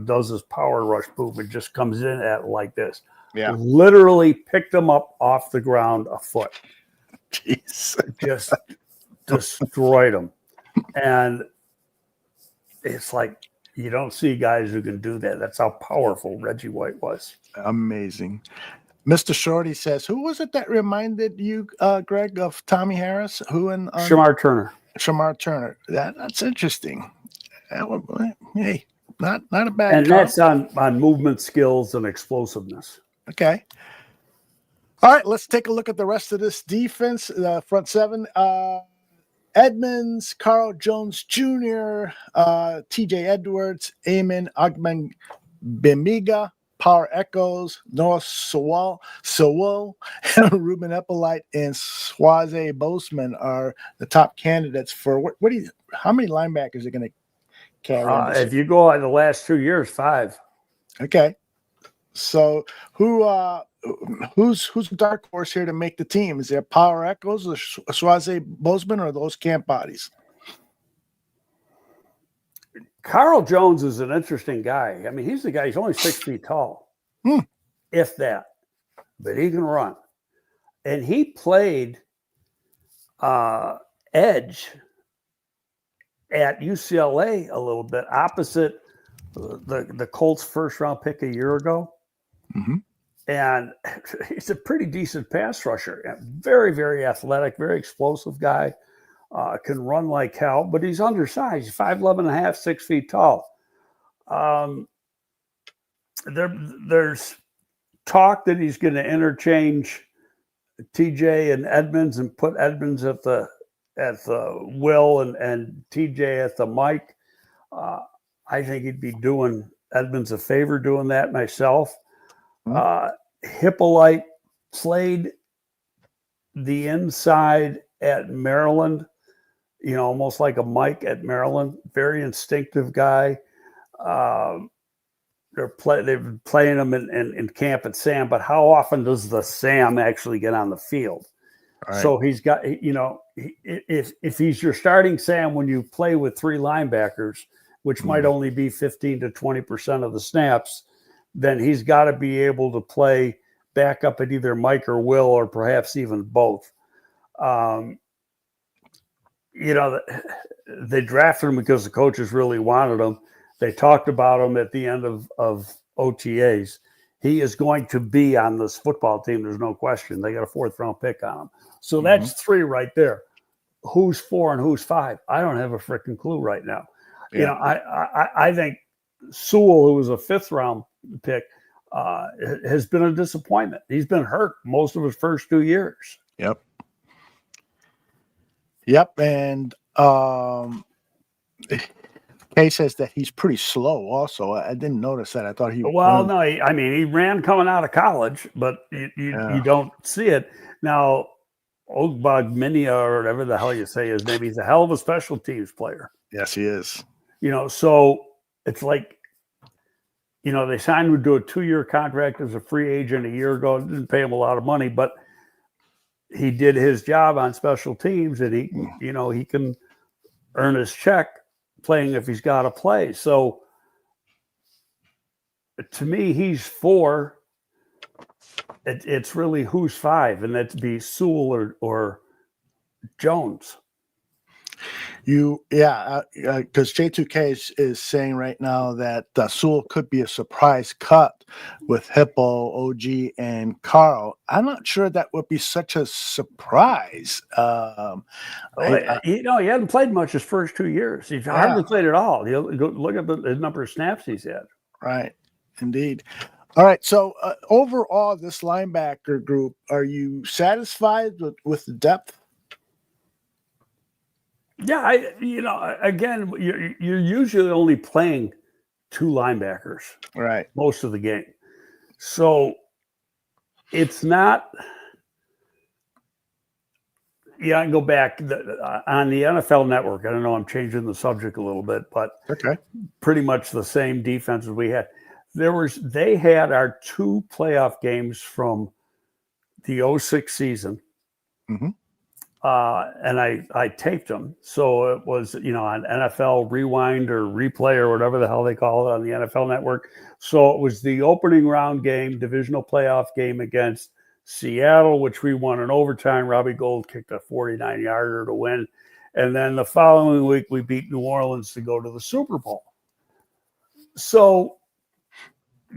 C: does his power rush move and just comes in at it like this.
E: Yeah.
C: Literally picked him up off the ground a foot.
E: Jeez.
C: Just destroyed him. And it's like, You don't see guys who can do that. That's how powerful Reggie White was.
E: Amazing. Mr. Shorty says, who was it that reminded you, Greg, of Tommy Harris? Who in
C: Shamar Turner.
E: Shamar Turner. That's interesting. Hey, not a bad.
C: And that's on movement skills and explosiveness.
E: Okay. All right, let's take a look at the rest of this defense. Front seven. Edmonds, Carl Jones Jr., TJ Edwards, Eamon Bimiga, Power Echoes, Noah Sewell, Ruben Eppolite, and Swaze Boseman are the top candidates for how many linebackers are going to carry?
C: If you go on the last 2 years, 5.
E: Okay. So who's the dark horse here to make the team? Is there Power Echoes, or Swaze Boseman, or those camp bodies?
C: Carl Jones is an interesting guy. I mean, he's the guy. He's only 6 feet tall, if that, but he can run. And he played edge at UCLA a little bit, opposite the Colts' first-round pick a year ago.
E: Mm-hmm.
C: And he's a pretty decent pass rusher. Very, very athletic, very explosive guy. Can run like hell, but he's undersized. He's 5'11" and a half, 6 feet tall. There's talk that he's going to interchange TJ and Edmonds and put Edmonds at the will and TJ at the mic. I think he'd be doing Edmonds a favor doing that myself. Hippolyte played the inside at Maryland, almost like a Mike at Maryland. Very instinctive guy. They've been playing him in camp at Sam, but how often does the Sam actually get on the field? Right. So he's got, if he's your starting Sam when you play with 3 linebackers, which might only be 15 to 20% of the snaps, then he's got to be able to play back up at either Mike or Will, or perhaps even both. They drafted him because the coaches really wanted him. They talked about him at the end of OTAs. He is going to be on this football team. There's no question. They got a 4th-round pick on him. So that's 3 right there. Who's 4 and who's 5? I don't have a freaking clue right now. Yeah. I think Sewell, who was a 5th-round pick, has been a disappointment. He's been hurt most of his first 2 years.
E: Yep. And Kay says that he's pretty slow also. I didn't notice that. I thought he
C: he ran coming out of college, but you don't see it. Now, Ogbagminia, or whatever the hell you say his name, he's a hell of a special teams player.
E: Yes, he is.
C: So it's like, they signed him to a 2-year contract as a free agent a year ago. Didn't pay him a lot of money, but he did his job on special teams, and he can earn his check playing if he's got to play. So to me, he's 4. It's really who's 5, and that'd be Sewell or Jones.
E: Because J2K is saying right now that Sewell could be a surprise cut with Hippo, OG, and Carl. I'm not sure that would be such a surprise.
C: He hadn't played much his first 2 years. He's hardly played at all. Look at the number of snaps he's had.
E: Right, indeed. All right, so overall, this linebacker group, are you satisfied with the depth?
C: Yeah, again, you're usually only playing 2 linebackers,
E: right,
C: most of the game. So it's not. Yeah, I can go back on the NFL Network. I don't know. I'm changing the subject a little bit, but pretty much the same defenses we had. They had our 2 playoff games from the 06 season.
E: Mm-hmm.
C: And I taped them. So it was, on NFL Rewind or Replay or whatever the hell they call it on the NFL Network. So it was the opening round game, divisional playoff game against Seattle, which we won in overtime. Robbie Gould kicked a 49-yarder to win. And then the following week, we beat New Orleans to go to the Super Bowl. So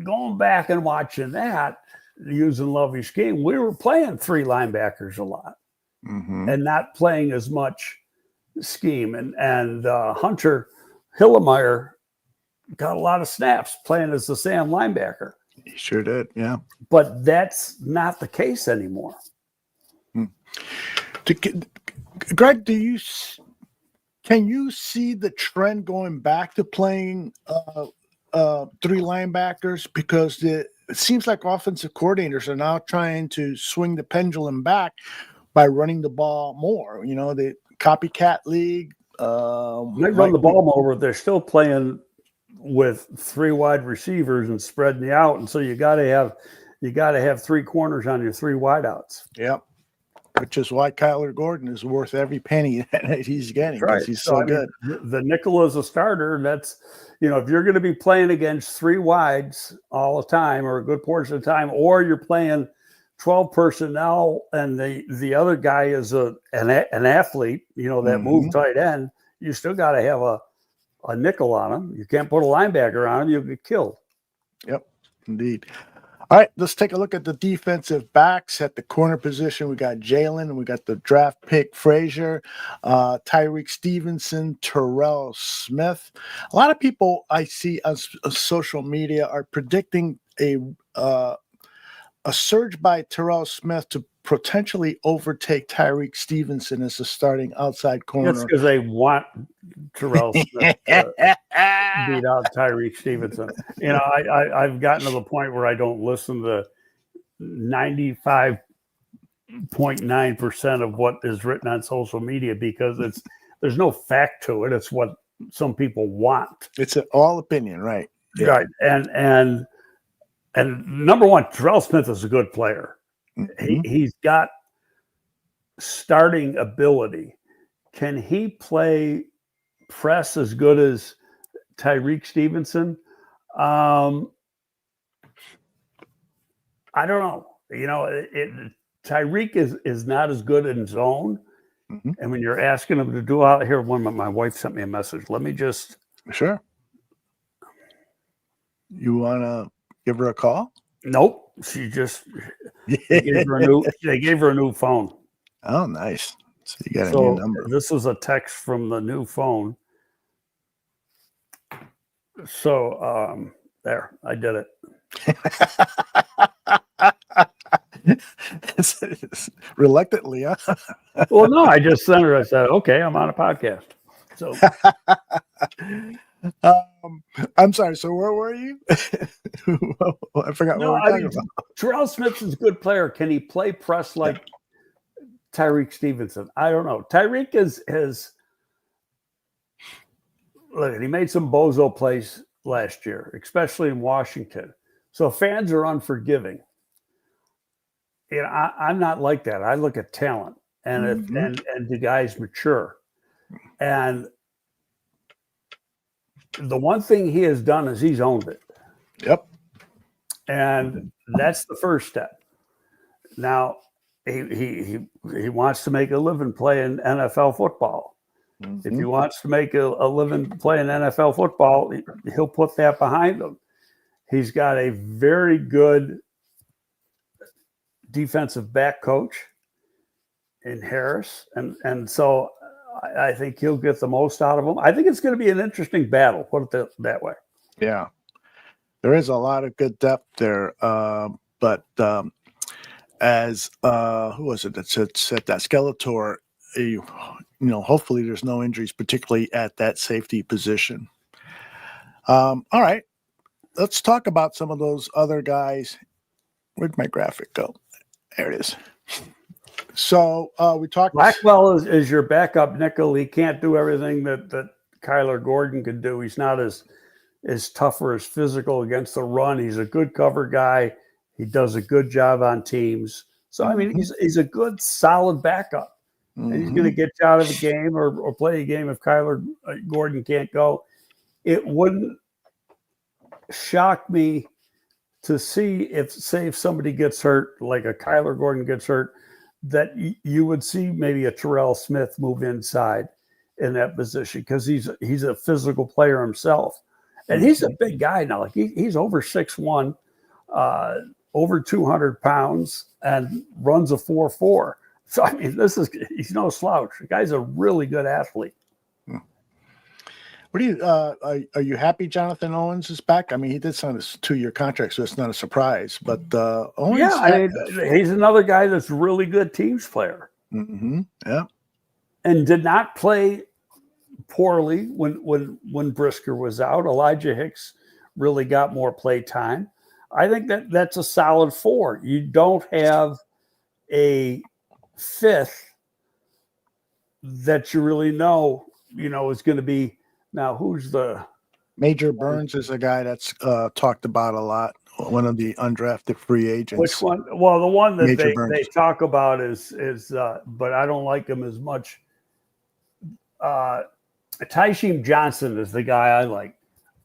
C: going back and watching that, using Lovey's game, we were playing 3 linebackers a lot and not playing as much scheme. And Hunter Hillemeyer got a lot of snaps playing as the Sam linebacker.
E: He sure did, yeah.
C: But that's not the case anymore.
E: Greg, can you see the trend going back to playing 3 linebackers? Because it seems like offensive coordinators are now trying to swing the pendulum back by running the ball more. You know, the copycat league.
C: They run the ball more, but they're still playing with 3 wide receivers and spreading you out, and so you got to have 3 corners on your 3 wideouts.
E: Yep. Which is why Kyler Gordon is worth every penny that he's getting.
C: Right.
E: He's so good.
C: The nickel is a starter. That's, if you're going to be playing against 3 wides all the time or a good portion of the time, or you're playing 12 personnel and the other guy is an athlete, that move tight end, you still got to have a nickel on him. You can't put a linebacker on him. You'll get killed.
E: Yep, indeed. All right, let's take a look at the defensive backs. At the corner position, we got Jalen, we got the draft pick Frazier, Tyreek Stevenson, Terrell Smith. A lot of people I see on social media are predicting a surge by Terrell Smith to potentially overtake Tyreek Stevenson as the starting outside corner.
C: That's because they want Terrell Smith to beat out Tyreek Stevenson. I've gotten to the point where I don't listen to 95.9% of what is written on social media because there's no fact to it. It's what some people want.
E: It's all opinion, right?
C: Yeah. Right. And number one, Terrell Smith is a good player. He's got starting ability. Can he play press as good as Tyreek Stevenson? I don't know. Tyreek is not as good in zone. And when you're asking him to do out here, my wife sent me a message. Let me just.
E: Sure. You want to give her a call?
C: Nope. She just they gave her a new phone.
E: Oh, nice. So you got a new number.
C: This is a text from the new phone. So there, I did it.
E: Reluctantly, huh?
C: Well, no, I just sent her. I said, okay, I'm on a podcast. So
E: I'm sorry. So where were you? I forgot what we're talking about.
C: Terrell Smith is a good player. Can he play press like Tyreek Stevenson? I don't know. Tyreek has look. He made some bozo plays last year, especially in Washington. So fans are unforgiving. I'm not like that. I look at talent and and the guy's mature. And the one thing he has done is he's owned it.
E: Yep. And
C: that's the first step. Now he wants to make a living playing NFL football. If he wants to make a living playing NFL football, he'll put that behind him. He's got a very good defensive back coach in Harris. And so I think he'll get the most out of him. I think it's going to be an interesting battle, put it that way.
E: Yeah. There is a lot of good depth there. But as who was it that said that Skeletor, hopefully there's no injuries, particularly at that safety position. All right. Let's talk about some of those other guys. Where'd my graphic go? There it is. So we talked.
C: Blackwell is your backup nickel. He can't do everything that Kyler Gordon could do. He's not as tough or as physical against the run. He's a good cover guy. He does a good job on teams. So I mean, he's a good, solid backup. And he's going to get you out of the game or play a game if Kyler Gordon can't go. It wouldn't shock me to see if somebody gets hurt, like a Kyler Gordon gets hurt, that you would see maybe a Terrell Smith move inside in that position because he's a physical player himself. And he's a big guy now. Like he's over 6'1", over 200 pounds, and runs a 4.4. So I mean, he's no slouch. The guy's a really good athlete.
E: What do you are you happy Jonathan Owens is back? I mean, he did sign a 2-year contract, so it's not a surprise. But Owens,
C: yeah, I mean, he's another guy that's a really good teams player.
E: Mm-hmm. Yeah,
C: and did not play poorly when Brisker was out. Elijah Hicks really got more play time. I think that's a solid 4. You don't have a 5th that you really know is going to be. Now, who's the
E: Major Burns is a guy that's talked about a lot. One of the undrafted free agents.
C: Which one? Well, the one that they talk about is but I don't like him as much. Tyshim Johnson is the guy I like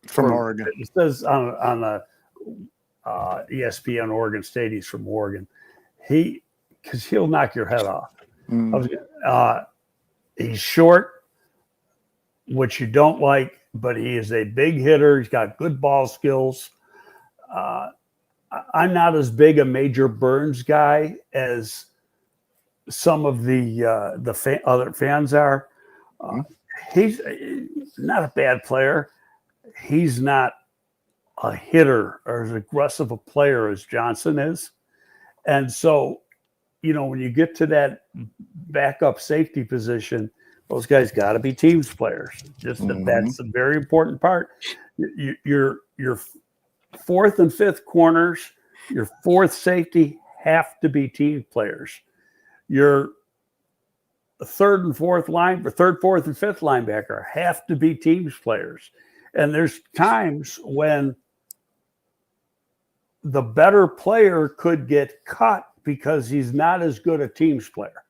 E: from Oregon.
C: It says on the ESPN Oregon State he's from Oregon. Because he'll knock your head off. He's short, which you don't like, but he is a big hitter. He's got good ball skills. I'm not as big a Major Burns guy as some of the other fans are. He's not a bad player. He's not a hitter or as aggressive a player as Johnson is. And so, when you get to that backup safety position, those guys got to be teams players. That's a very important part. Your 4th and 5th corners, your 4th safety have to be team players. Your 3rd and 4th line, or 3rd, 4th, and 5th linebacker have to be teams players. And there's times when the better player could get cut because he's not as good a teams player.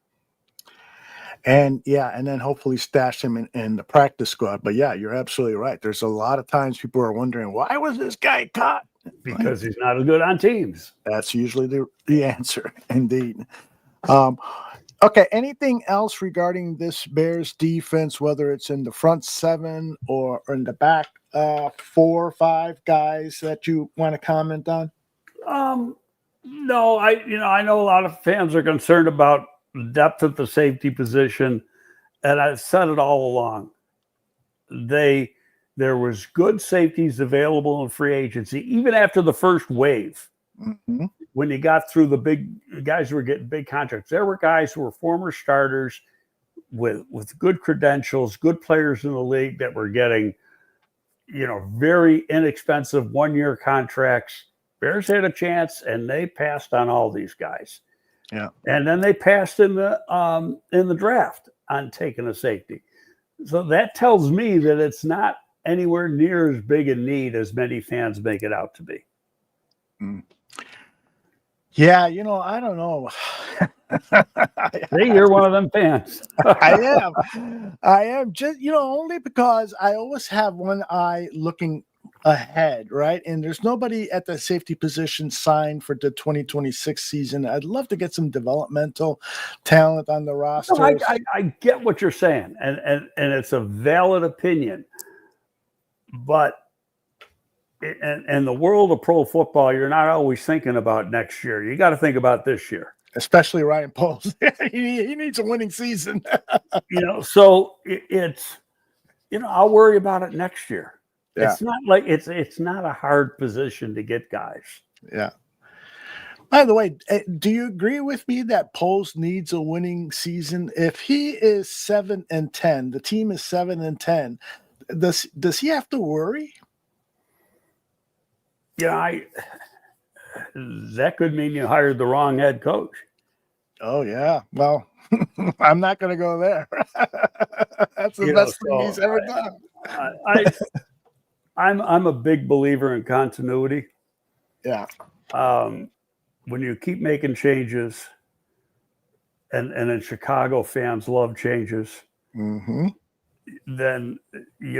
E: And then hopefully stash him in the practice squad. But yeah, you're absolutely right. There's a lot of times people are wondering, why was this guy cut?
C: Because he's not as good on teams.
E: That's usually the answer, indeed. Okay, anything else regarding this Bears defense, whether it's in the front 7 or in the back 4 or 5 guys that you want to comment on?
C: No, I know a lot of fans are concerned about the depth at the safety position, and I've said it all along. There was good safeties available in free agency, even after the first wave.
E: Mm-hmm.
C: When you got through the big guys who were getting big contracts, there were guys who were former starters with good credentials, good players in the league that were getting, very inexpensive 1-year contracts. Bears had a chance, and they passed on all these guys.
E: Yeah,
C: and then they passed in the draft on taking a safety. So that tells me that it's not anywhere near as big a need as many fans make it out to be.
E: Yeah, I don't know.
C: See, you're one of them fans.
E: I am just, only because I always have one eye looking ahead, right? And there's nobody at the safety position signed for the 2026 season. I'd love to get some developmental talent on the roster.
C: No, I get what you're saying, and it's a valid opinion. But in the world of pro football, you're not always thinking about next year. You got to think about this year.
E: Especially Ryan Poles. he needs a winning season.
C: So it's, I'll worry about it next year.
E: Yeah.
C: It's not like it's not a hard position to get guys.
E: Yeah. By the way, do you agree with me that Poles needs a winning season? If he is 7-10, the team is 7-10, does he have to worry?
C: That could mean you hired the wrong head coach.
E: Oh yeah. Well, I'm not going to go there. That's the best thing he's ever done.
C: I'm a big believer in continuity.
E: Yeah.
C: When you keep making changes, and in Chicago, fans love changes.
E: Mm-hmm.
C: Then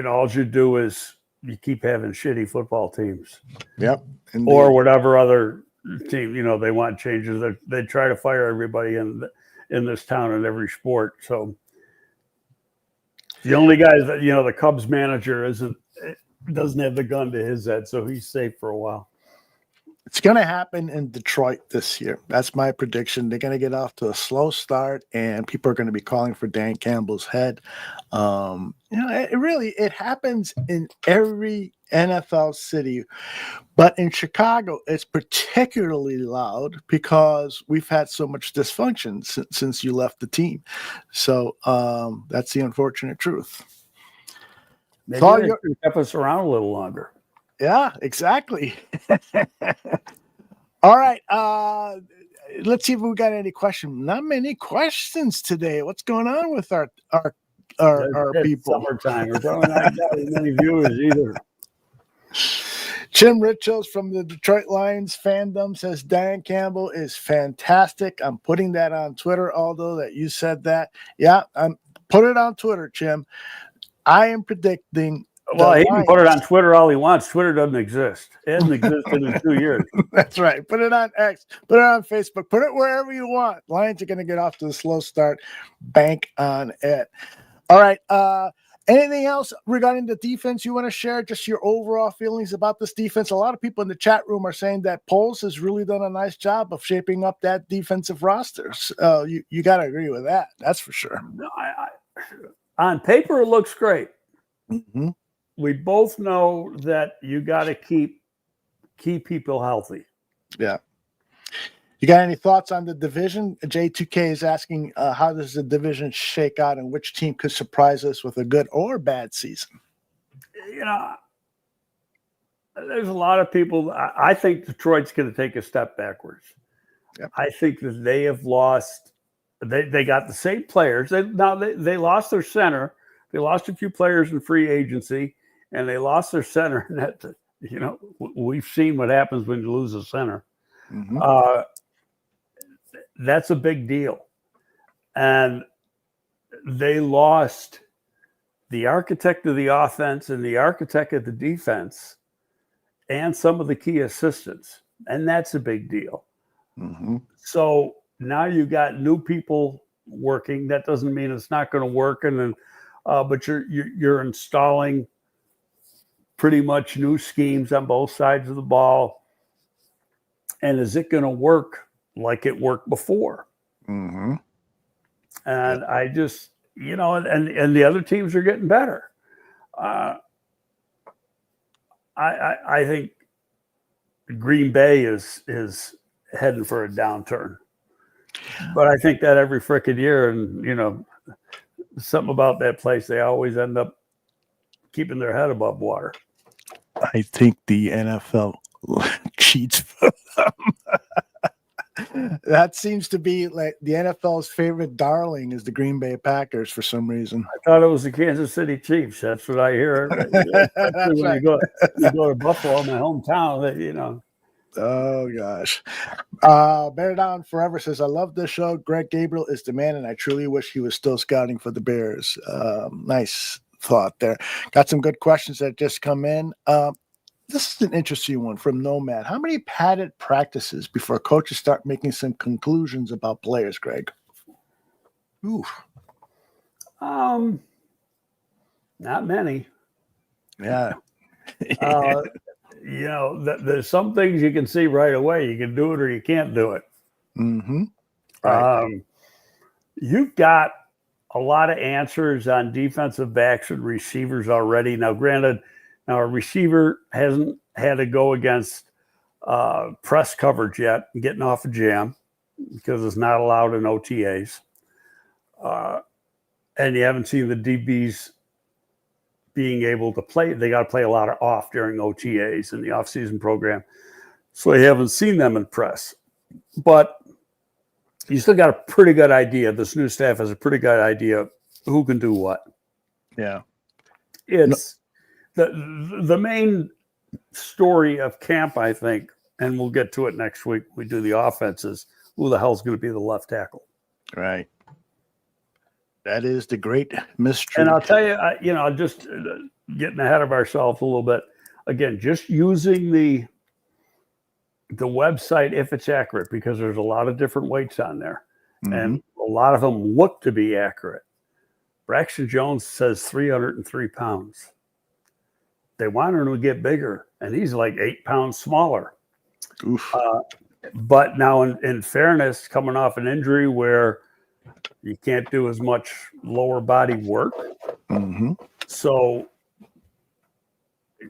C: all you do is you keep having shitty football teams.
E: Yep. Indeed.
C: Or whatever other team, they want changes. They try to fire everybody in this town in every sport. So the only guys that, the Cubs manager isn't doesn't have the gun to his head, so he's safe for a while.
E: It's going to happen in Detroit this year. That's my prediction. They're going to get off to a slow start, and people are going to be calling for Dan Campbell's head. It happens in every NFL city, but in Chicago, it's particularly loud because we've had so much dysfunction since you left the team. So that's the unfortunate truth.
C: Maybe they should keep us around a little longer.
E: Yeah, exactly. All right. Let's see if we got any questions. Not many questions today. What's going on with our people?
C: Summertime. We're probably not getting many viewers either.
E: Jim Richos from the Detroit Lions fandom says Dan Campbell is fantastic. I'm putting that on Twitter, although that you said that. Yeah, put it on Twitter, Jim. I am predicting.
C: Well, he can put it on Twitter all he wants. Twitter doesn't exist. It hasn't existed in 2 years.
E: That's right. Put it on X. Put it on Facebook. Put it wherever you want. Lions are going to get off to a slow start. Bank on it. All right. Anything else regarding the defense you want to share? Just your overall feelings about this defense. A lot of people in the chat room are saying that Poles has really done a nice job of shaping up that defensive roster. You got to agree with that. That's for sure.
C: No, on paper, it looks great.
E: Mm-hmm.
C: We both know that you got to keep people healthy.
E: Yeah. You got any thoughts on the division? J2K is asking, how does the division shake out and which team could surprise us with a good or bad season?
C: There's a lot of people. I think Detroit's going to take a step backwards.
E: Yep.
C: I think that they have lost. They got the same players. They lost their center. They lost a few players in free agency, and they lost their center. And that, we've seen what happens when you lose a center.
E: Mm-hmm.
C: That's a big deal. And they lost the architect of the offense and the architect of the defense and some of the key assistants. And that's a big deal.
E: Mm-hmm.
C: So now you got new people working. That doesn't mean it's not going to work. But you're installing pretty much new schemes on both sides of the ball. And is it going to work like it worked before?
E: Mm-hmm.
C: And I just, and the other teams are getting better. I think Green Bay is heading for a downturn. But I think that every frickin' year, and, something about that place, they always end up keeping their head above water.
E: I think the NFL cheats for them. That seems to be like the NFL's favorite darling is the Green Bay Packers for some reason.
C: I thought it was the Kansas City Chiefs. That's what I hear. That's when you go to Buffalo, my hometown,
E: Oh, gosh. Bear Down Forever says, I love this show. Greg Gabriel is the man, and I truly wish he was still scouting for the Bears. Nice thought there. Got some good questions that just come in. This is an interesting one from Nomad. How many padded practices before coaches start making some conclusions about players, Greg? Ooh.
C: Not many.
E: Yeah.
C: There's some things you can see right away. You can do it or you can't do it.
E: Mm-hmm. Right.
C: You've got a lot of answers on defensive backs and receivers already. Now, granted, a receiver hasn't had to go against press coverage yet, getting off a jam because it's not allowed in OTAs. And you haven't seen the DBs being able to play. They got to play a lot of off during OTAs in the offseason program. So you haven't seen them in press. But you still got a pretty good idea. This new staff has a pretty good idea who can do what.
E: Yeah.
C: It's the main story of camp, I think, and we'll get to it next week. We do the offenses. Who the hell's going to be the left tackle?
E: Right. That is the great mystery.
C: And I'll tell you, just getting ahead of ourselves a little bit. Again, just using the website if it's accurate, because there's a lot of different weights on there,
E: Mm-hmm.
C: and a lot of them look to be accurate. Braxton Jones says 303 pounds. They want him to get bigger, and he's like 8 pounds smaller.
E: Oof.
C: But now, in fairness, coming off an injury where you can't do as much lower body work.
E: Mm-hmm.
C: So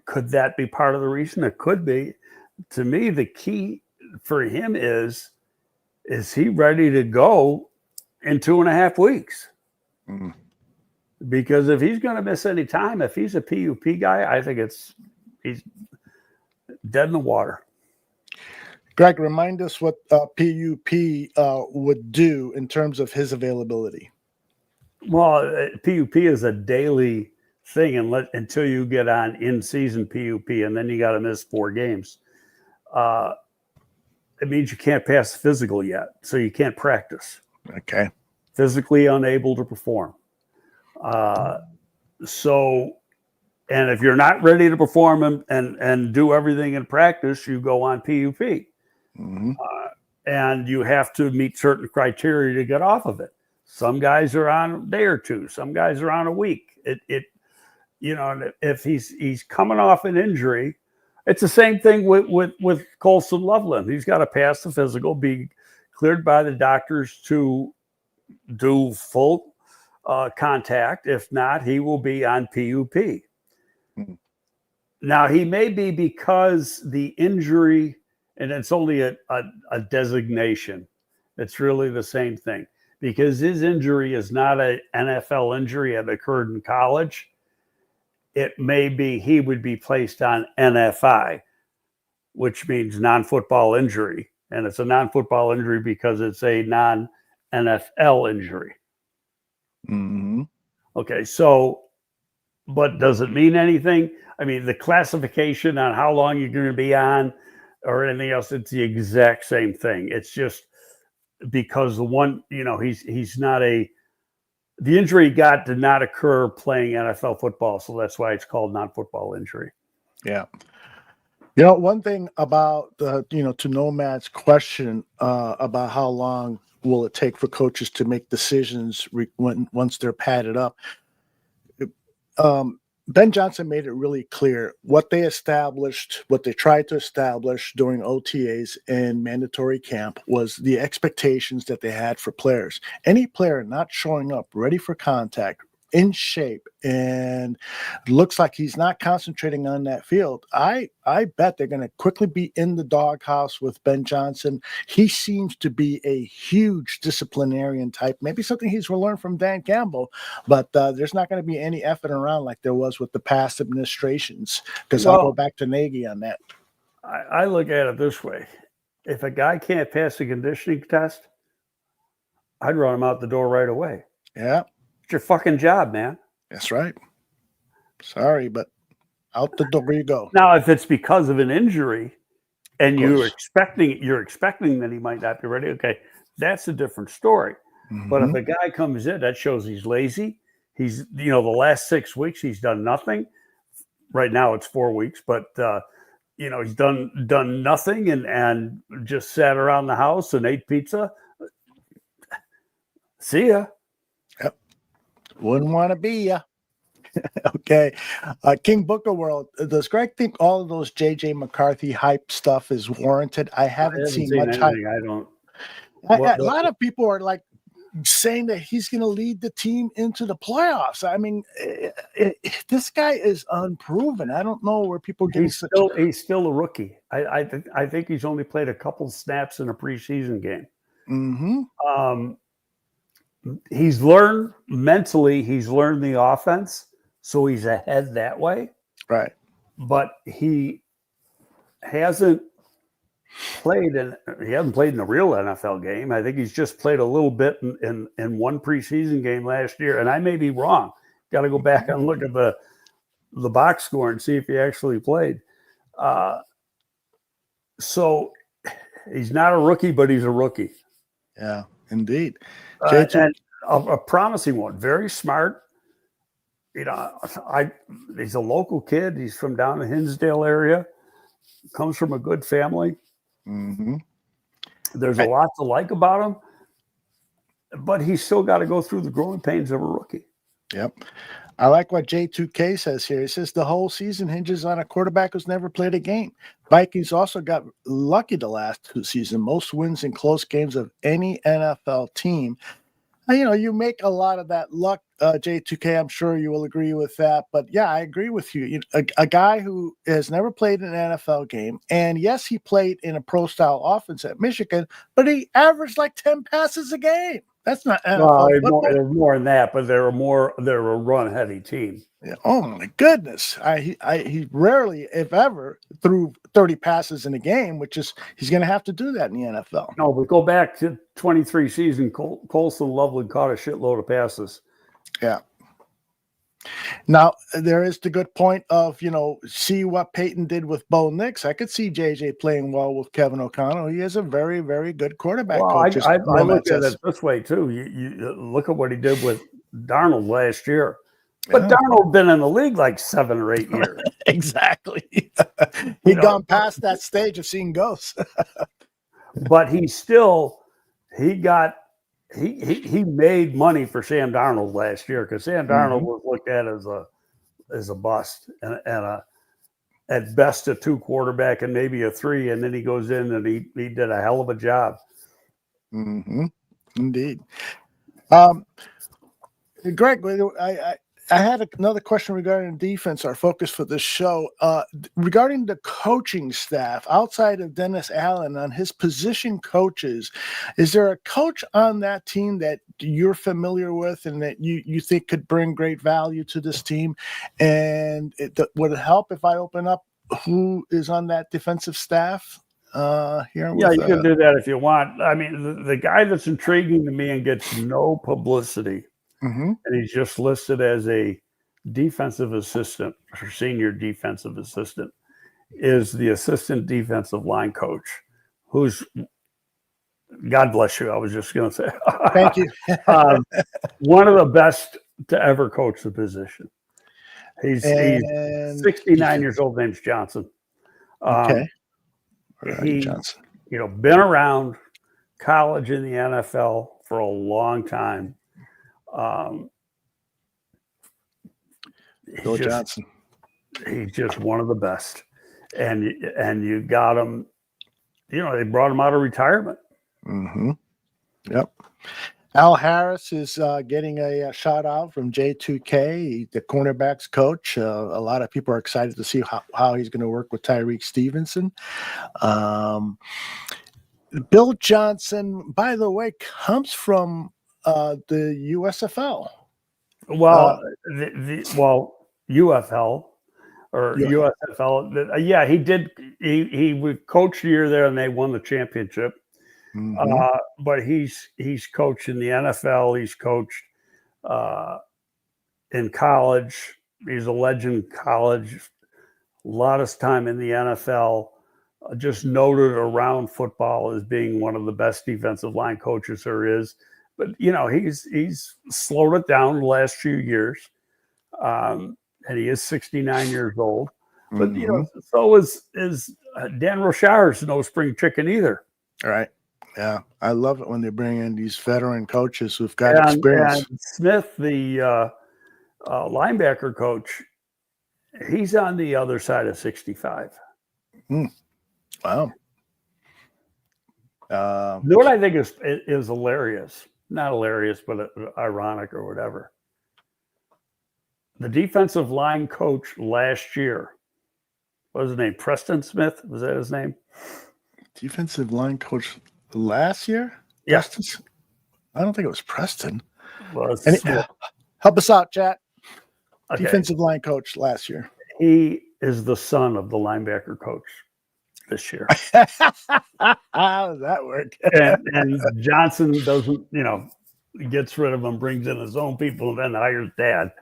C: could that be part of the reason? It could be. To me, the key for him is he ready to go in 2.5 weeks?
E: Mm.
C: Because if he's going to miss any time, if he's a PUP guy, I think he's dead in the water.
E: Greg, remind us what PUP would do in terms of his availability.
C: Well, PUP is a daily thing until you get on in-season PUP, and then you got to miss 4 games. It means you can't pass the physical yet, so you can't practice.
E: Okay.
C: Physically unable to perform. So, and if you're not ready to perform and do everything in practice, you go on PUP.
E: Mm-hmm.
C: And you have to meet certain criteria to get off of it. Some guys are on a day or 2. Some guys are on a week. If he's coming off an injury, it's the same thing with Colson Loveland. He's got to pass the physical, be cleared by the doctors to do full contact. If not, he will be on PUP.
E: Mm-hmm.
C: Now, he may be, because the injury, and it's only a designation. It's really the same thing, because his injury is not an NFL injury. It occurred in college. It may be he would be placed on NFI, which means non-football injury. And it's a non-football injury because it's a non-NFL injury.
E: Mm-hmm.
C: Okay, so, but does it mean anything? I mean, the classification on how long you're going to be on or anything else, it's the exact same thing. It's just because the one, he's not the injury he got did not occur playing NFL football. So that's why it's called non-football injury.
E: Yeah. One thing about to Nomad's question about how long will it take for coaches to make decisions once they're padded up. Ben Johnson made it really clear what they tried to establish during OTAs and mandatory camp was the expectations that they had for players. Any player not showing up ready for contact, in shape, and looks like he's not concentrating on that field, I bet they're going to quickly be in the doghouse with Ben Johnson. He seems to be a huge disciplinarian type, maybe something he's learned from Dan Campbell, but there's not going to be any effing around like there was with the past administrations, because I'll go back to Nagy on that.
C: I look at it this way. If a guy can't pass a conditioning test, I'd run him out the door right away.
E: Yeah.
C: It's your fucking job, man.
E: That's right. Sorry, but out the door you go.
C: Now, if it's because of an injury and you're expecting that he might not be ready, okay, that's a different story. Mm-hmm. But if a guy comes in, that shows he's lazy. He's, the last 6 weeks he's done nothing. Right now it's 4 weeks, but he's done nothing and just sat around the house and ate pizza. See ya.
E: Yep. Wouldn't want to be ya. Okay. King Booker World. Does Greg think all of those JJ McCarthy hype stuff is warranted? I haven't seen much hype.
C: I don't.
E: A lot of people are like saying that he's going to lead the team into the playoffs. I mean, this guy is unproven. I don't know where people get.
C: He's still a rookie. I think he's only played a couple snaps in a preseason game.
E: Mm-hmm.
C: He's learned mentally. He's learned the offense, so he's ahead that way.
E: Right.
C: But he hasn't played in a real NFL game. I think he's just played a little bit in one preseason game last year, and I may be wrong. Got to go back and look at the box score and see if he actually played. So he's not a rookie, but he's a rookie.
E: Yeah, indeed.
C: And a promising one, very smart. He's a local kid. He's from down the Hinsdale area. Comes from a good family.
E: Mm-hmm.
C: There's a lot to like about him, but he's still got to go through the growing pains of a rookie.
E: Yep. I like what J2K says here. He says the whole season hinges on a quarterback who's never played a game. Vikings also got lucky the last 2 seasons, most wins in close games of any NFL team. You make a lot of that luck, J2K. I'm sure you will agree with that. But yeah, I agree with you. A guy who has never played an NFL game, and yes, he played in a pro-style offense at Michigan, but he averaged like 10 passes a game. That's not NFL football.
C: They're more than that, but they're a run-heavy team.
E: Yeah. Oh my goodness! He rarely, if ever, threw 30 passes in a game, which is he's going to have to do that in the NFL.
C: No, but go back to 23 season. Colson Loveland caught a shitload of passes.
E: Yeah. Now there is the good point of see what Peyton did with Bo Nix. I could see JJ playing well with Kevin O'Connell. He is a very, very good quarterback coach.
C: I look at it this way too. You look at what he did with Darnold last year. But Darnold been in the league like 7 or 8 years.
E: Exactly. He'd gone past that stage of seeing ghosts.
C: But he made money for Sam Darnold last year because Sam Darnold was looked at as a bust and at best a 2 quarterback and maybe a 3, and then he goes in and he did a hell of a job.
E: Mm-hmm. Indeed. Greg, I had another question regarding defense, our focus for this show. Regarding the coaching staff, outside of Dennis Allen, on his position coaches, is there a coach on that team that you're familiar with and that you think could bring great value to this team? And would it help if I open up who is on that defensive staff? Here
C: you can do that if you want. I mean, the guy that's intriguing to me and gets no publicity, and he's just listed as a defensive assistant or senior defensive assistant, is the assistant defensive line coach, who's, God bless you, I was just going to say.
E: Thank you.
C: One of the best to ever coach the position. He's 69 years old, name's Johnson.
E: Okay.
C: He's
E: Johnson.
C: Been around college in the NFL for a long time.
E: Johnson.
C: He's just one of the best. And you got him, they brought him out of retirement.
E: Mm-hmm. Yep. Al Harris is getting a shout out from J2K, the cornerbacks coach. A lot of people are excited to see how he's going to work with Tyreek Stevenson. Bill Johnson, by the way, comes from the USFL.
C: Well, UFL or USFL. Yeah, he did. He coached a year there, and they won the championship. But he's coached in the NFL. He's coached in college. He's a legend in college. A lot of time in the NFL. Just noted around football as being one of the best defensive line coaches there is. But he's slowed it down the last few years, and he is 69 years old. But so is Dan Rochar's no spring chicken either.
E: All right. Yeah, I love it when they bring in these veteran coaches who've got experience.
C: And Smith, the linebacker coach, he's on the other side of 65.
E: Wow.
C: What I think is hilarious, not hilarious, but ironic or whatever. The defensive line coach last year, what was his name? Preston Smith? Was that his name?
E: Defensive line coach last year?
C: Yeah.
E: Preston? I don't think it was Preston.
C: Well,
E: help us out, chat.
C: Okay.
E: Defensive line coach last year.
C: He is the son of the linebacker coach this year.
E: How does that work?
C: and Johnson doesn't, gets rid of him, brings in his own people, and then hires dad.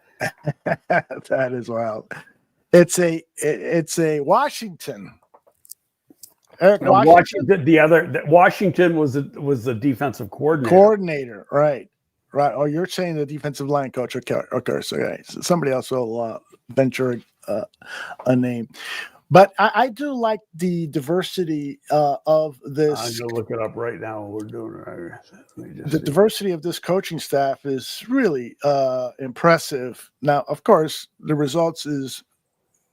E: That is wild. It's a Washington. Eric
C: Washington. Washington was the defensive coordinator.
E: Right. Oh, you're saying the defensive line coach. Okay. So somebody else will venture a name. But I do like the diversity of
C: I'm
E: this.
C: gonna look it up right now. We're doing it. Let me just
E: The
C: see.
E: diversity of this coaching staff is really impressive. Now, of course, the results is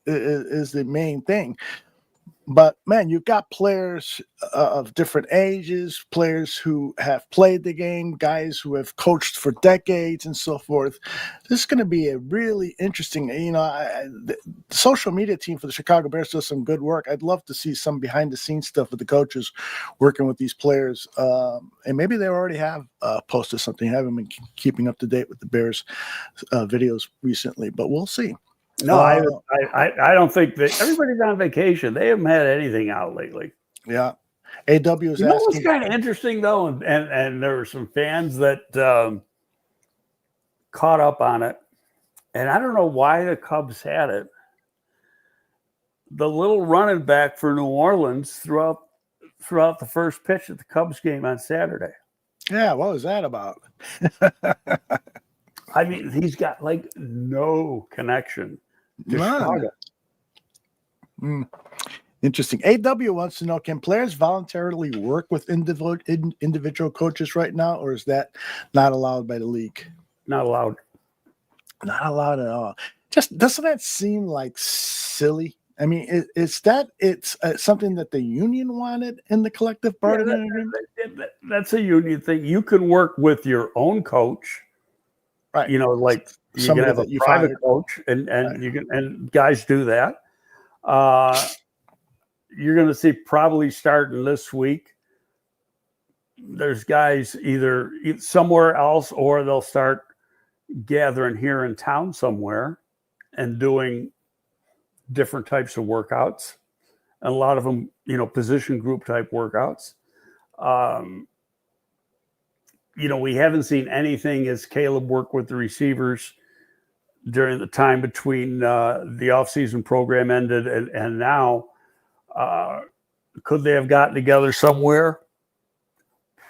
E: the main thing. But man, you've got players of different ages, players who have played the game, guys who have coached for decades, and so forth. This is going to be a really interesting. The social media team for the Chicago Bears does some good work. I'd love to see some behind the scenes stuff with the coaches working with these players, and maybe they already have posted something. I haven't been keeping up to date with the Bears videos recently, but we'll see.
C: No, I don't think that everybody's on vacation. They haven't had anything out lately.
E: Yeah. AW is
C: You know what's
E: asking.
C: kind of interesting though, and there were some fans that caught up on it, and I don't know why the Cubs had it. The little running back for New Orleans throughout the first pitch at the Cubs game on Saturday.
E: Yeah, what was that about?
C: I mean, he's got like no connection to Chicago.
E: Interesting. AW wants to know, can players voluntarily work with individual coaches right now, or is that not allowed by the league?
C: Not allowed.
E: Not allowed at all. Just doesn't that seem like silly? I mean, it's something that the union wanted in the collective bargaining agreement?
C: That's a union thing. You can work with your own coach.
E: Right.
C: You know, like you can have a private coach, and right. You can, and guys do that. You're going to see probably starting this week. There's guys either somewhere else, or they'll start gathering here in town somewhere and doing different types of workouts. And a lot of them, position group type workouts. We haven't seen anything as Caleb worked with the receivers during the time between the offseason program ended and now. Could they have gotten together somewhere?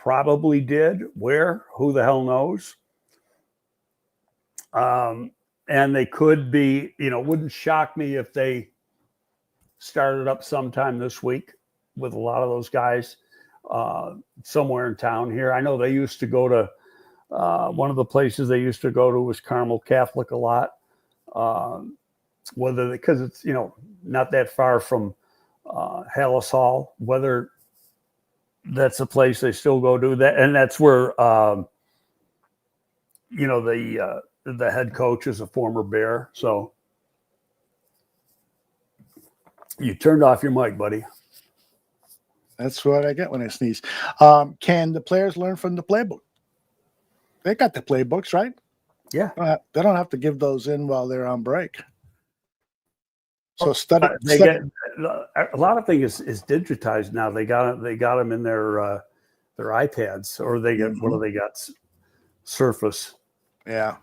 C: Probably did. Where? Who the hell knows? And they could be, wouldn't shock me if they started up sometime this week with a lot of those guys somewhere in town here. I know they used to go to one of the places they used to go to was Carmel Catholic a lot. Because it's, not that far from Hallis Hall, whether that's a place they still go to that. And that's where, the head coach is a former Bear. So you turned off your mic, buddy.
E: That's what I get when I sneeze. Can the players learn from the playbook? They got the playbooks, right?
C: Yeah.
E: They don't have to give those in while they're on break. So study.
C: A lot of things is digitized now. They got them in their iPads, or they get what do they got? Surface.
E: Yeah.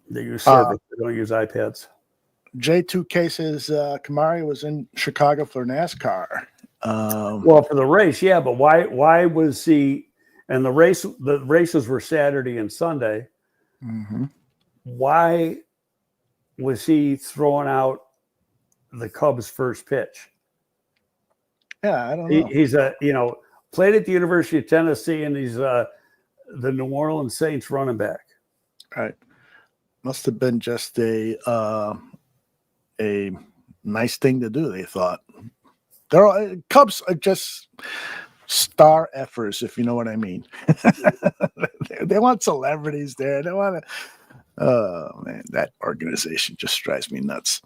C: They use Surface. They don't use iPads.
E: J2K says Kamari was in Chicago for NASCAR.
C: Well, for the race, yeah, but why was he? And the races were Saturday and Sunday.
E: Mm-hmm.
C: Why was he throwing out the Cubs' first pitch?
E: Yeah, I don't know.
C: He's played at the University of Tennessee, and he's the New Orleans Saints running back.
E: Right. Must have been just a nice thing to do, they thought. Cubs are just star effers, if you know what I mean. They want celebrities there. They want to. Oh man, that organization just drives me nuts.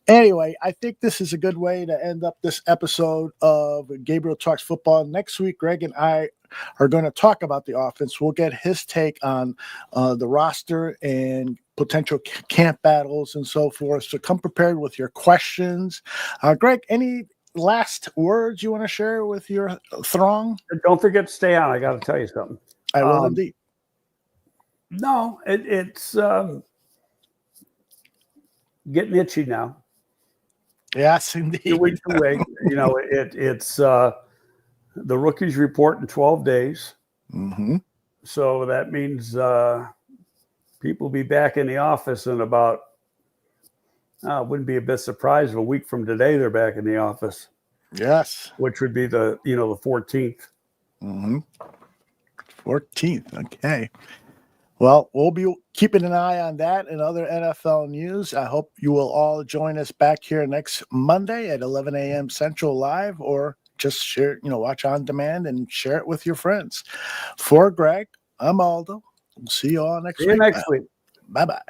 E: Anyway, I think this is a good way to end up this episode of Gabriel Talks Football. Next week, Greg and I are going to talk about the offense. We'll get his take on the roster and potential camp battles and so forth. So come prepared with your questions. Greg, any last words you want to share with your throng?
C: Don't forget to stay on. I got to tell you something.
E: I will indeed.
C: No, it's getting itchy now.
E: Yes, indeed.
C: 2 weeks away. It's the rookies report in 12 days.
E: Mm-hmm.
C: So that means people will be back in the office in about Wouldn't be a bit surprised if a week from today they're back in the office,
E: Yes.
C: which would be the 14th.
E: Mm-hmm. 14th. Okay. Well, we'll be keeping an eye on that and other NFL news. I hope you will all join us back here next Monday at 11 a.m. Central Live, or just share, watch on demand and share it with your friends. For Greg, I'm Aldo. We'll see you all next
C: See you
E: week.
C: next week.
E: Bye-bye.